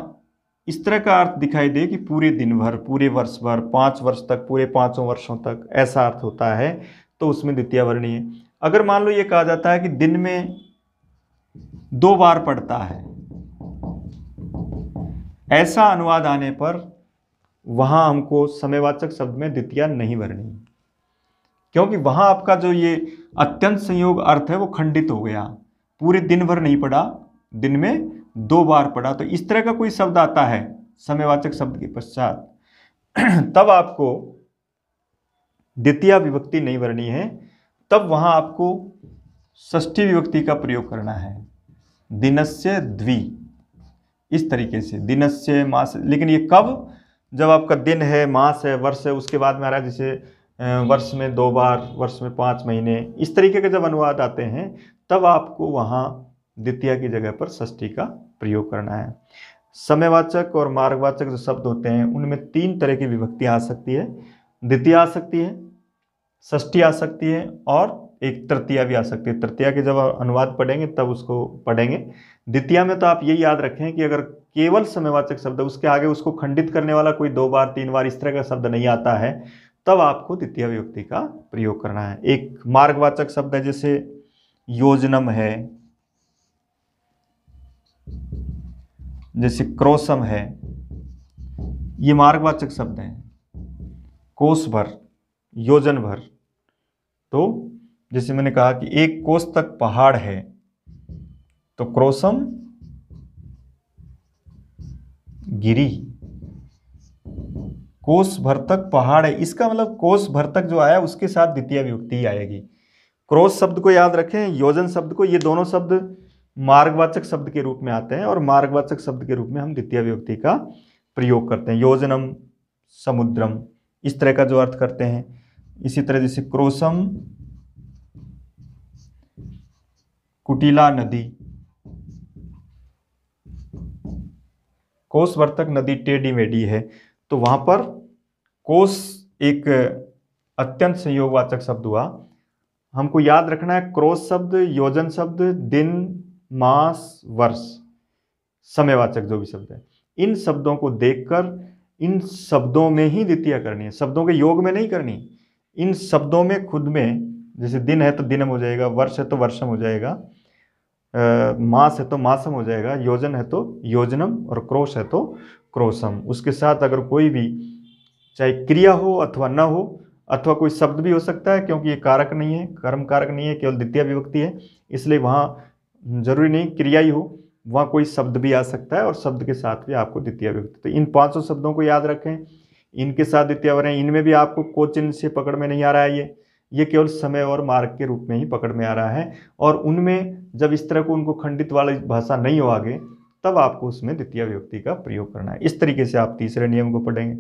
इस तरह का अर्थ दिखाई दे कि पूरे दिन भर, पूरे वर्ष भर, 5 वर्ष तक, पूरे 5 वर्षों तक, ऐसा अर्थ होता है, तो उसमें द्वितीय वर्णी है। अगर मान लो ये कहा जाता है कि दिन में 2 बार पढ़ता है, ऐसा अनुवाद आने पर वहां हमको समयवाचक शब्द में द्वितीय नहीं भरनी, क्योंकि वहां आपका जो ये अत्यंत संयोग अर्थ है वो खंडित हो गया। पूरे दिन भर नहीं पढ़ा, दिन में 2 बार पढ़ा। तो इस तरह का कोई शब्द आता है समयवाचक शब्द के पश्चात, तब आपको द्वितीय विभक्ति नहीं भरनी है, तब वहां आपको षष्ठी विभक्ति का प्रयोग करना है। दिनस्य द्वि, इस तरीके से दिनस्य मास। लेकिन ये कब? जब आपका दिन है, मास है, वर्ष है, उसके बाद में आ रहा है जैसे वर्ष में 2 बार, वर्ष में 5 महीने, इस तरीके के जब अनुवाद आते हैं तब आपको वहां द्वितीय की जगह पर षष्ठी का प्रयोग करना है। समयवाचक और मार्गवाचक जो शब्द होते हैं उनमें 3 तरह की विभक्ति आ सकती है। द्वितीय आ सकती है, षष्ठी आ सकती है, और एक तृतीया भी आ सकती है। तृतीया के जब अनुवाद पढ़ेंगे तब उसको पढ़ेंगे। द्वितीया में तो आप यही याद रखें कि अगर केवल समयवाचक शब्द उसके आगे उसको खंडित करने वाला कोई 2 बार 3 बार इस तरह का शब्द नहीं आता है, तब आपको द्वितीय विभक्ति का प्रयोग करना है। एक मार्गवाचक शब्द है, जैसे योजनम है, जैसे क्रोशम है, ये मार्गवाचक शब्द हैं। कोस भर, योजन भर। तो जैसे मैंने कहा कि 1 कोस तक पहाड़ है, तो क्रोशम गिरी। कोस भर तक पहाड़ है, इसका मतलब कोस भर तक जो आया उसके साथ द्वितीय विभक्ति ही आएगी। क्रोस शब्द को याद रखें, योजन शब्द को, ये दोनों शब्द मार्गवाचक शब्द के रूप में आते हैं, और मार्गवाचक शब्द के रूप में हम द्वितीय विभक्ति का प्रयोग करते हैं। योजनम समुद्रम, इस तरह का जो अर्थ करते हैं। इसी तरह जैसे क्रोशम कुटिला नदी, कोस भर तक नदी टेढ़ी मेढ़ी है, तो वहां पर कोस एक अत्यंत संयोगवाचक शब्द हुआ। हमको याद रखना है, क्रोस शब्द, योजन शब्द, दिन, मास, वर्ष, समयवाचक जो भी शब्द है, इन शब्दों को देखकर इन शब्दों में ही द्वितीय करनी है, शब्दों के योग में नहीं करनी। इन शब्दों में खुद में, जैसे दिन है तो दिनम हो जाएगा, वर्ष है तो वर्षम हो जाएगा, मास है तो मासम हो जाएगा, योजन है तो योजनम, और क्रोश है तो क्रोशम। उसके साथ अगर कोई भी चाहे क्रिया हो अथवा न हो, अथवा कोई शब्द भी हो सकता है, क्योंकि ये कारक नहीं है, कर्म कारक नहीं है, केवल द्वितीय विभक्ति है, इसलिए वहाँ जरूरी नहीं क्रिया ही हो, वहाँ कोई शब्द भी आ सकता है, और शब्द के साथ भी आपको द्वितीय विभक्ति। तो इन 500 शब्दों को याद रखें, इनके साथ द्वितीय वर्ण, इनमें भी आपको कोचिन से पकड़ में नहीं आ रहा है, ये केवल समय और मार्ग के रूप में ही पकड़ में आ रहा है। और उनमें जब इस तरह को उनको खंडित वाली भाषा नहीं हो आगे, तब आपको उसमें द्वितीय विभक्ति का प्रयोग करना है। इस तरीके से आप तीसरे नियम को पढ़ेंगे।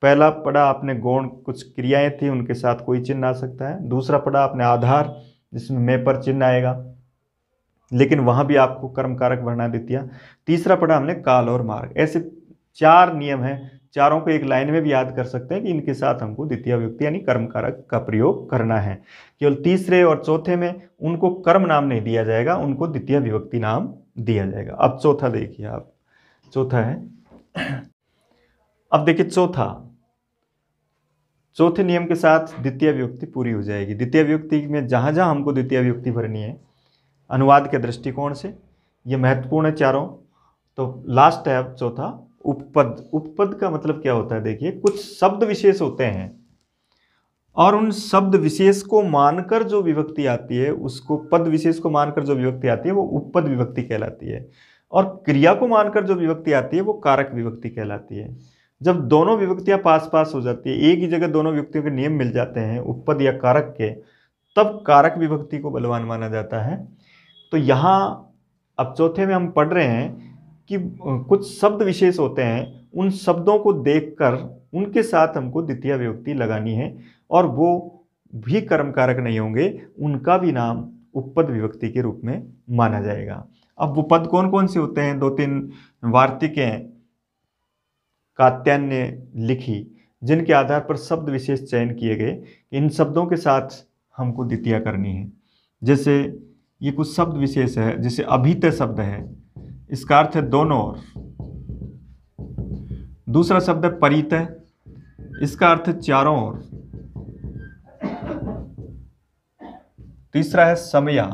पहला पढ़ा आपने गौण, कुछ क्रियाएं थी, उनके साथ कोई चिन्ह आ सकता है। दूसरा पढ़ा आपने आधार, जिसमें मैं पर चिन्ह आएगा, लेकिन वहां भी आपको कर्म कारक भरना है द्वितीय। तीसरा पढ़ा हमने काल और मार्ग। ऐसे 4 नियम हैं, चारों को एक लाइन में भी याद कर सकते हैं कि इनके साथ हमको द्वितीय विभक्ति यानी कर्म कारक का प्रयोग करना है। केवल तीसरे और चौथे में उनको कर्म नाम नहीं दिया जाएगा, उनको द्वितीय विभक्ति नाम दिया जाएगा। अब चौथा देखिए आप, चौथा है, अब देखिए चौथा, चौथे नियम के साथ द्वितीय विभक्ति पूरी हो जाएगी। द्वितीय विभक्ति में जहाँ जहाँ हमको द्वितीय विभक्ति भरनी है अनुवाद के दृष्टिकोण से, ये महत्वपूर्ण है चारों। तो लास्ट है अब चौथा, उपपद। उपपद का मतलब क्या होता है? देखिए, कुछ शब्द विशेष होते हैं और उन शब्द विशेष को मानकर जो विभक्ति आती है उसको, पद विशेष को मानकर जो विभक्ति आती है वो उपपद विभक्ति कहलाती है, और क्रिया को मानकर जो विभक्ति आती है वो कारक विभक्ति कहलाती है। जब दोनों विभक्तियां पास पास हो जाती है, एक ही जगह दोनों विभक्तियों के नियम मिल जाते हैं उपपद या कारक के, तब कारक विभक्ति को बलवान माना जाता है। तो यहाँ अब चौथे में हम पढ़ रहे हैं कि कुछ शब्द विशेष होते हैं, उन शब्दों को देखकर उनके साथ हमको द्वितीय विभक्ति लगानी है, और वो भी कर्म कारक नहीं होंगे, उनका भी नाम उपपद विभक्ति के रूप में माना जाएगा। अब वो पद कौन कौन से होते हैं? 2-3 वार्तिकें कात्यायन ने लिखी जिनके आधार पर शब्द विशेष चयन किए गए, इन शब्दों के साथ हमको द्वितीय करनी है। जैसे ये कुछ शब्द विशेष है, जैसे अभितय शब्द है, इसका अर्थ है दोनों ओर। दूसरा शब्द है परितय, इसका अर्थ है चारों ओर। तीसरा है समया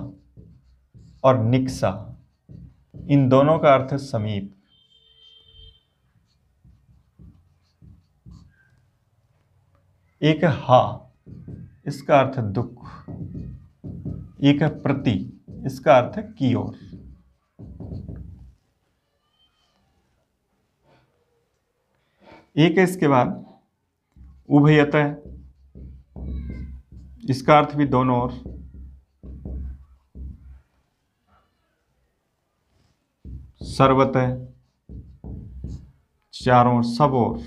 और निक्सा, इन दोनों का अर्थ है समीप। एक है हा, इसका अर्थ है दुख। एक है प्रति, इसका अर्थ है की ओर। एक है इसके बाद उभयतः, इसका अर्थ भी दोनों ओर। सर्वतः, चारों ओर, सब ओर।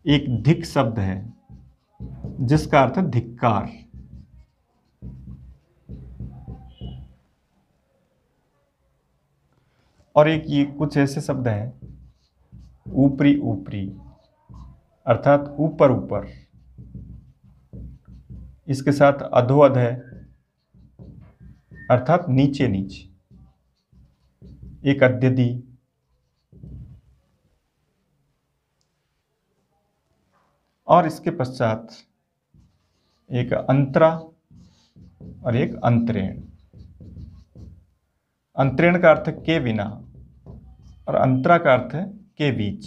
एक धिक शब्द है जिसका अर्थ है धिक्कार। और एक ये कुछ ऐसे शब्द हैं ऊपरी ऊपरी, अर्थात ऊपर ऊपर। इसके साथ अधोअध है, अर्थात नीचे नीचे। एक अद्यदि, और इसके पश्चात एक अंतरा और एक अंतरेण। अंतरेण का अर्थ है के बिना, और अंतरा का अर्थ है के बीच।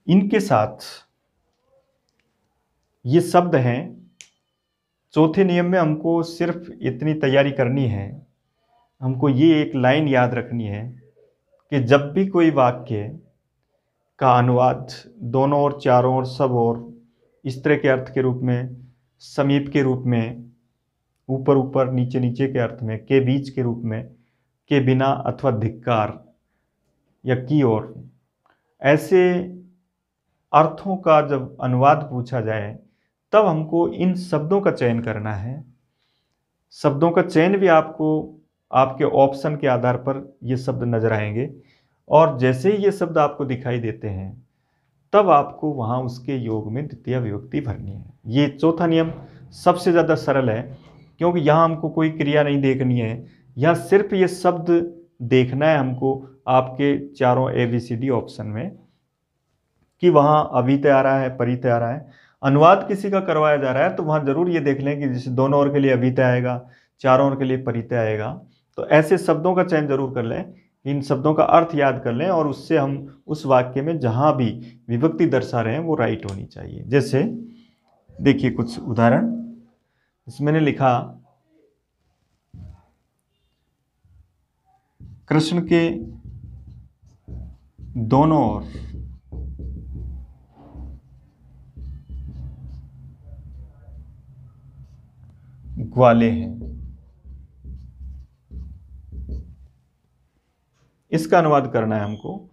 इनके साथ ये शब्द हैं। चौथे नियम में हमको सिर्फ इतनी तैयारी करनी है, हमको ये एक लाइन याद रखनी है कि जब भी कोई वाक्य का अनुवाद दोनों ओर, चारों ओर, सब ओर, इस तरह के अर्थ के रूप में, समीप के रूप में, ऊपर ऊपर, नीचे नीचे के अर्थ में, के बीच के रूप में, के बिना अथवा धिक्कार या की ओर, ऐसे अर्थों का जब अनुवाद पूछा जाए तब हमको इन शब्दों का चयन करना है। शब्दों का चयन भी आपको आपके ऑप्शन के आधार पर ये शब्द नजर आएंगे, और जैसे ही ये शब्द आपको दिखाई देते हैं तब आपको वहाँ उसके योग में द्वितीय विभक्ति भरनी है। ये चौथा नियम सबसे ज़्यादा सरल है, क्योंकि यहाँ हमको कोई क्रिया नहीं देखनी है, यहाँ सिर्फ ये शब्द देखना है हमको आपके चारों ABCD ऑप्शन में कि वहाँ अभितय आ रहा है, परितय आ रहा है। अनुवाद किसी का करवाया जा रहा है तो वहाँ जरूर ये देख लें कि जैसे दोनों ओर के लिए अभितय आएगा, चारों ओर के लिए परितय आएगा। तो ऐसे शब्दों का चयन जरूर कर लें, इन शब्दों का अर्थ याद कर लें, और उससे हम उस वाक्य में जहाँ भी विभक्ति दर्शा रहे हैं वो राइट होनी चाहिए। जैसे देखिए कुछ उदाहरण, इसमें मैंने लिखा कृष्ण के दोनों ओर ग्वाले हैं। इसका अनुवाद करना है हमको।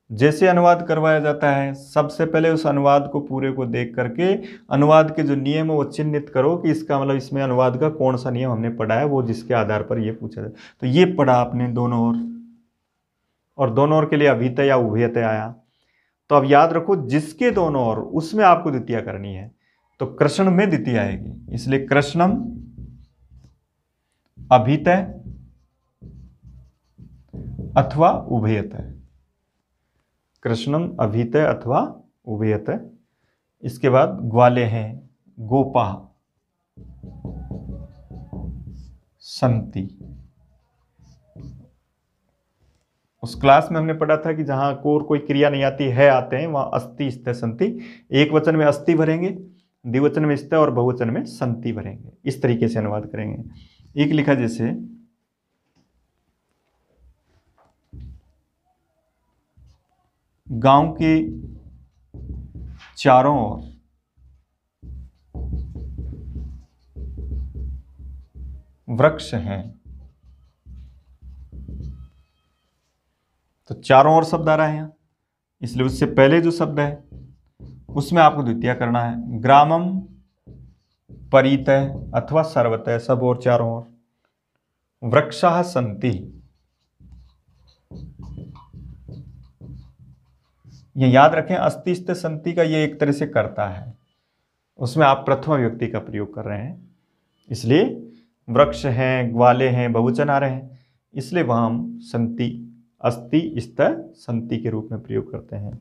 जैसे अनुवाद करवाया जाता है, सबसे पहले उस अनुवाद को पूरे को देख करके अनुवाद के जो नियम है वो चिन्हित करो कि इसका मतलब इसमें अनुवाद का कौन सा नियम हमने पढ़ा है, वो जिसके आधार पर ये पूछा जाए। तो ये पढ़ा आपने दोनों ओर, और दोनों ओर के लिए अभितय या उभयतय आया। तो अब याद रखो जिसके दोनों ओर उसमें आपको द्वितीय करनी है, तो कृष्ण में द्वितीय आएगी, इसलिए कृष्णम अभितय अथवा उभयतः, कृष्णम अभीतः अथवा उभयतः। इसके बाद ग्वाले हैं गोपा संति। उस क्लास में हमने पढ़ा था कि जहां कोई क्रिया नहीं आती है आते हैं, वहां अस्ति स्थ संति। एक वचन में अस्ति भरेंगे, द्विवचन में स्थ और बहुवचन में संति भरेंगे। इस तरीके से अनुवाद करेंगे। एक लिखा जैसे गांव के चारों ओर वृक्ष हैं। तो चारों ओर शब्द आ रहा है यहां, इसलिए उससे पहले जो शब्द है उसमें आपको द्वितीय करना है। ग्रामम परितः अथवा सर्वतः, सब और चारों ओर। वृक्षाः सन्ति, ये याद रखें अस्ति स्थ संति का ये एक तरह से करता है, उसमें आप प्रथमा विभक्ति का प्रयोग कर रहे हैं, इसलिए वृक्ष हैं, ग्वाले हैं, बहुवचन आ रहे हैं, इसलिए वहां हम संति अस्ति स्थ संति के रूप में प्रयोग करते हैं।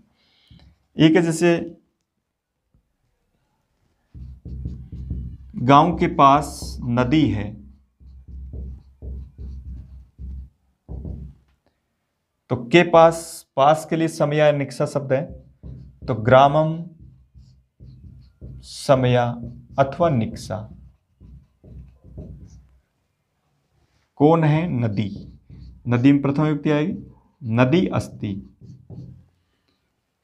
एक है जैसे गांव के पास नदी है, तो के पास के लिए समया निक्सा शब्द है, तो ग्रामम समया अथवा निक्सा। कौन है? नदी। नदी में प्रथम विभक्ति आएगी, नदी अस्ति।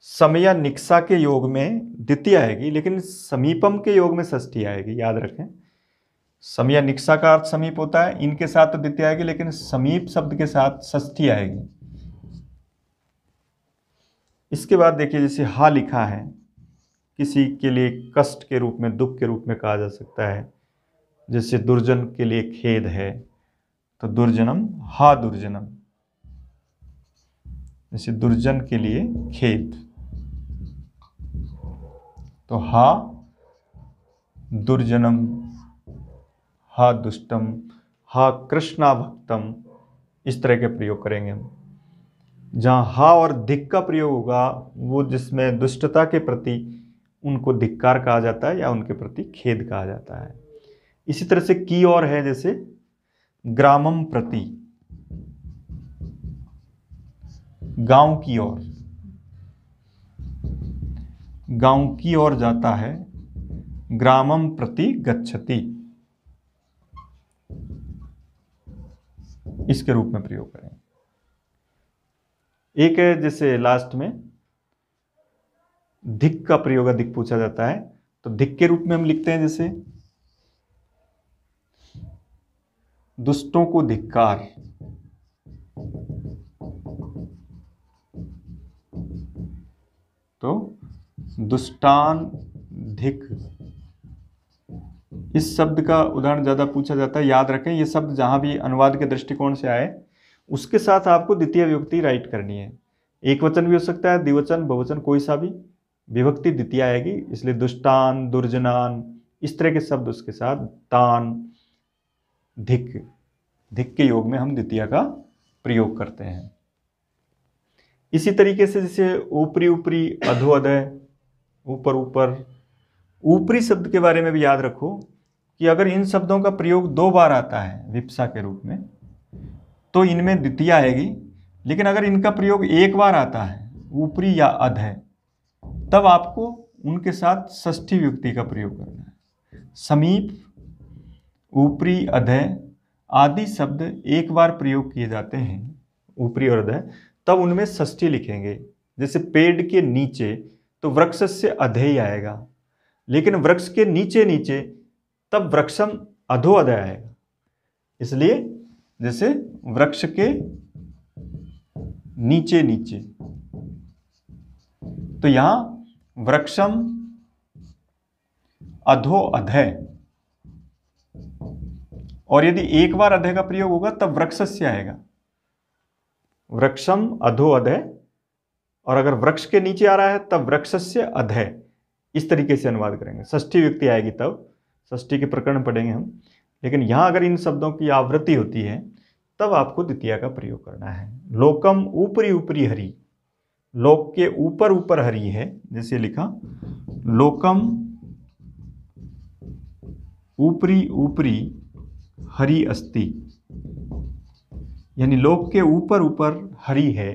समया निक्सा के योग में द्वितीय आएगी, लेकिन समीपम के योग में षष्ठी आएगी, याद रखें। समया निक्सा का अर्थ समीप होता है, इनके साथ तो द्वितीय आएगी, लेकिन समीप शब्द के साथ षष्ठी आएगी। इसके बाद देखिए जैसे हा लिखा है, किसी के लिए कष्ट के रूप में, दुख के रूप में कहा जा सकता है। जैसे दुर्जन के लिए खेद है, तो दुर्जनम हा दुर्जनम। जैसे दुर्जन के लिए खेद, तो हा दुर्जनम, हा दुष्टम, हा कृष्णा भक्तम, इस तरह के प्रयोग करेंगे हम। जहां हा और धिक का प्रयोग होगा, वो जिसमें दुष्टता के प्रति उनको धिक्कार कहा जाता है या उनके प्रति खेद कहा जाता है। इसी तरह से की और है, जैसे ग्रामम प्रति, गांव की ओर, गांव की ओर जाता है, ग्रामम प्रति गच्छति, इसके रूप में प्रयोग करें। एक है जैसे लास्ट में धिक का प्रयोग, अधिक पूछा जाता है, तो धिक के रूप में हम लिखते हैं जैसे दुष्टों को धिक्कार, तो दुष्टान धिक। इस शब्द का उदाहरण ज्यादा पूछा जाता है, याद रखें। ये शब्द जहां भी अनुवाद के दृष्टिकोण से आए, उसके साथ आपको द्वितीय विभक्ति राइट करनी है। एक वचन भी हो सकता है, द्विवचन, बहुवचन, कोई सा भी, विभक्ति द्वितीय आएगी। इसलिए दुष्टान, दुर्जनान, इस तरह के शब्द उसके साथ, तान, धिक, धिक के योग में हम द्वितीय का प्रयोग करते हैं। इसी तरीके से जैसे ऊपरी ऊपरी, अधो अधः, ऊपर ऊपर, ऊपरी शब्द के बारे में भी याद रखो कि अगर इन शब्दों का प्रयोग 2 बार आता है विप्सा के रूप में, तो इनमें द्वितीय आएगी। लेकिन अगर इनका प्रयोग 1 बार आता है, ऊपरी या अधः, तब आपको उनके साथ षष्ठी विभक्ति का प्रयोग करना है। समीप, ऊपरी, अधः आदि शब्द 1 बार प्रयोग किए जाते हैं, ऊपरी और अधः, तब उनमें षष्ठी लिखेंगे। जैसे पेड़ के नीचे, तो वृक्ष से अधः ही आएगा, लेकिन वृक्ष के नीचे नीचे, तब वृक्षम अधो अधः आएगा। इसलिए जैसे वृक्ष के नीचे नीचे, तो यहां वृक्षम अधो अधः, और यदि 1 बार अधः का प्रयोग होगा तब वृक्षस्य आएगा, वृक्षम अधो अधः। और अगर वृक्ष के नीचे आ रहा है तब वृक्षस्य अधः, इस तरीके से अनुवाद करेंगे। षष्ठी विभक्ति आएगी तब, षष्ठी के प्रकरण पढ़ेंगे हम। लेकिन यहां अगर इन शब्दों की आवृत्ति होती है, तब आपको द्वितीया का प्रयोग करना है। लोकम ऊपरी ऊपरी हरि, लोक के ऊपर ऊपर हरि है, जैसे लिखा लोकम ऊपरी ऊपरी हरि अस्ति, यानी लोक के ऊपर ऊपर हरि है।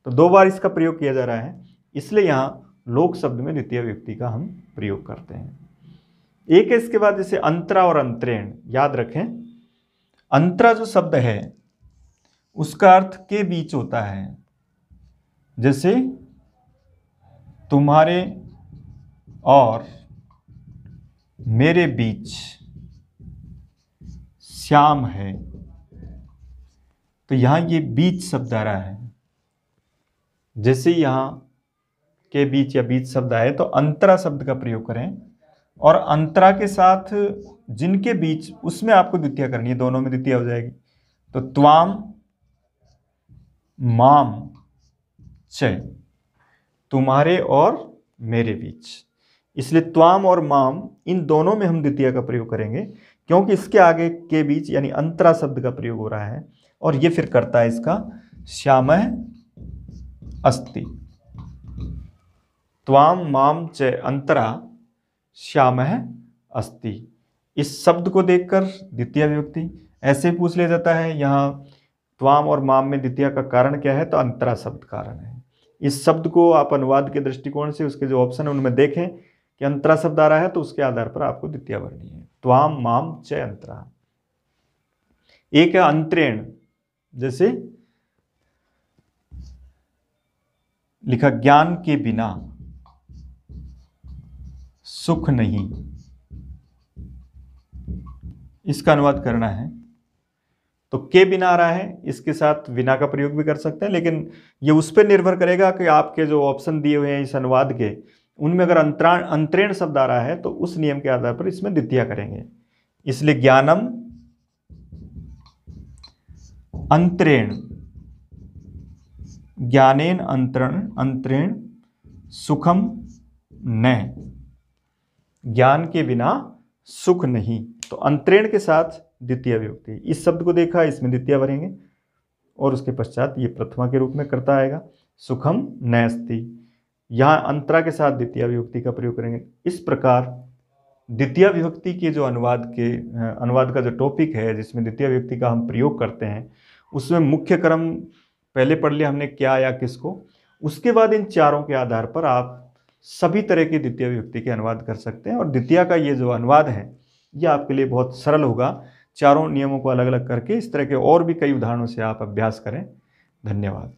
तो 2 बार इसका प्रयोग किया जा रहा है, इसलिए यहां लोक शब्द में द्वितीय विभक्ति का हम प्रयोग करते हैं। एक है इसके बाद जैसे अंतरा और अंतरेण, याद रखें अंतरा जो शब्द है उसका अर्थ के बीच होता है, जैसे तुम्हारे और मेरे बीच श्याम है, तो यहां ये बीच शब्द आ रहा है। जैसे यहां के बीच या बीच शब्द आए तो अंतरा शब्द का प्रयोग करें, और अंतरा के साथ जिनके बीच उसमें आपको द्वितीया करनी है, दोनों में द्वितीया हो जाएगी। तो त्वाम माम च, तुम्हारे और मेरे बीच, इसलिए त्वाम और माम इन दोनों में हम द्वितीया का प्रयोग करेंगे, क्योंकि इसके आगे के बीच यानी अंतरा शब्द का प्रयोग हो रहा है, और ये फिर करता है इसका श्यामः अस्ति। त्वाम माम च अंतरा श्यामः अस्ति, इस शब्द को देखकर द्वितीय विभक्ति ऐसे पूछ लिया जाता है। यहाँ त्वाम और माम में द्वितीय का कारण क्या है, तो अंतरा शब्द कारण है। इस शब्द को आप अनुवाद के दृष्टिकोण से उसके जो ऑप्शन है उनमें देखें कि अंतरा शब्द आ रहा है, तो उसके आधार पर आपको द्वितीय भरनी है। त्वाम माम च अंतरा। एक है अंतरेण, जैसे लिखा ज्ञान के बिना सुख नहीं, इसका अनुवाद करना है। तो के बिना आ रहा है, इसके साथ बिना का प्रयोग भी कर सकते हैं, लेकिन ये उस पर निर्भर करेगा कि आपके जो ऑप्शन दिए हुए हैं इस अनुवाद के, उनमें अगर अंतरेण शब्द आ रहा है तो उस नियम के आधार पर इसमें द्वितीया करेंगे। इसलिए ज्ञानम अंतरेण, ज्ञानेन अंतरेण सुखम न, ज्ञान के बिना सुख नहीं। तो अंतरेण के साथ द्वितीय विभक्ति, इस शब्द को देखा, इसमें द्वितीय भरेंगे, और उसके पश्चात ये प्रथमा के रूप में करता आएगा सुखम नैस्ति। यहाँ अंतरा के साथ द्वितीय विभक्ति का प्रयोग करेंगे। इस प्रकार द्वितीय विभक्ति के जो अनुवाद का जो टॉपिक है जिसमें द्वितीय विभक्ति का हम प्रयोग करते हैं, उसमें मुख्य क्रम पहले पढ़ लिया हमने क्या या किसको। उसके बाद इन चारों के आधार पर आप सभी तरह की द्वितीय विभक्ति के अनुवाद कर सकते हैं, और द्वितीय का ये जो अनुवाद है ये आपके लिए बहुत सरल होगा। चारों नियमों को अलग अलग करके इस तरह के और भी कई उदाहरणों से आप अभ्यास करें। धन्यवाद।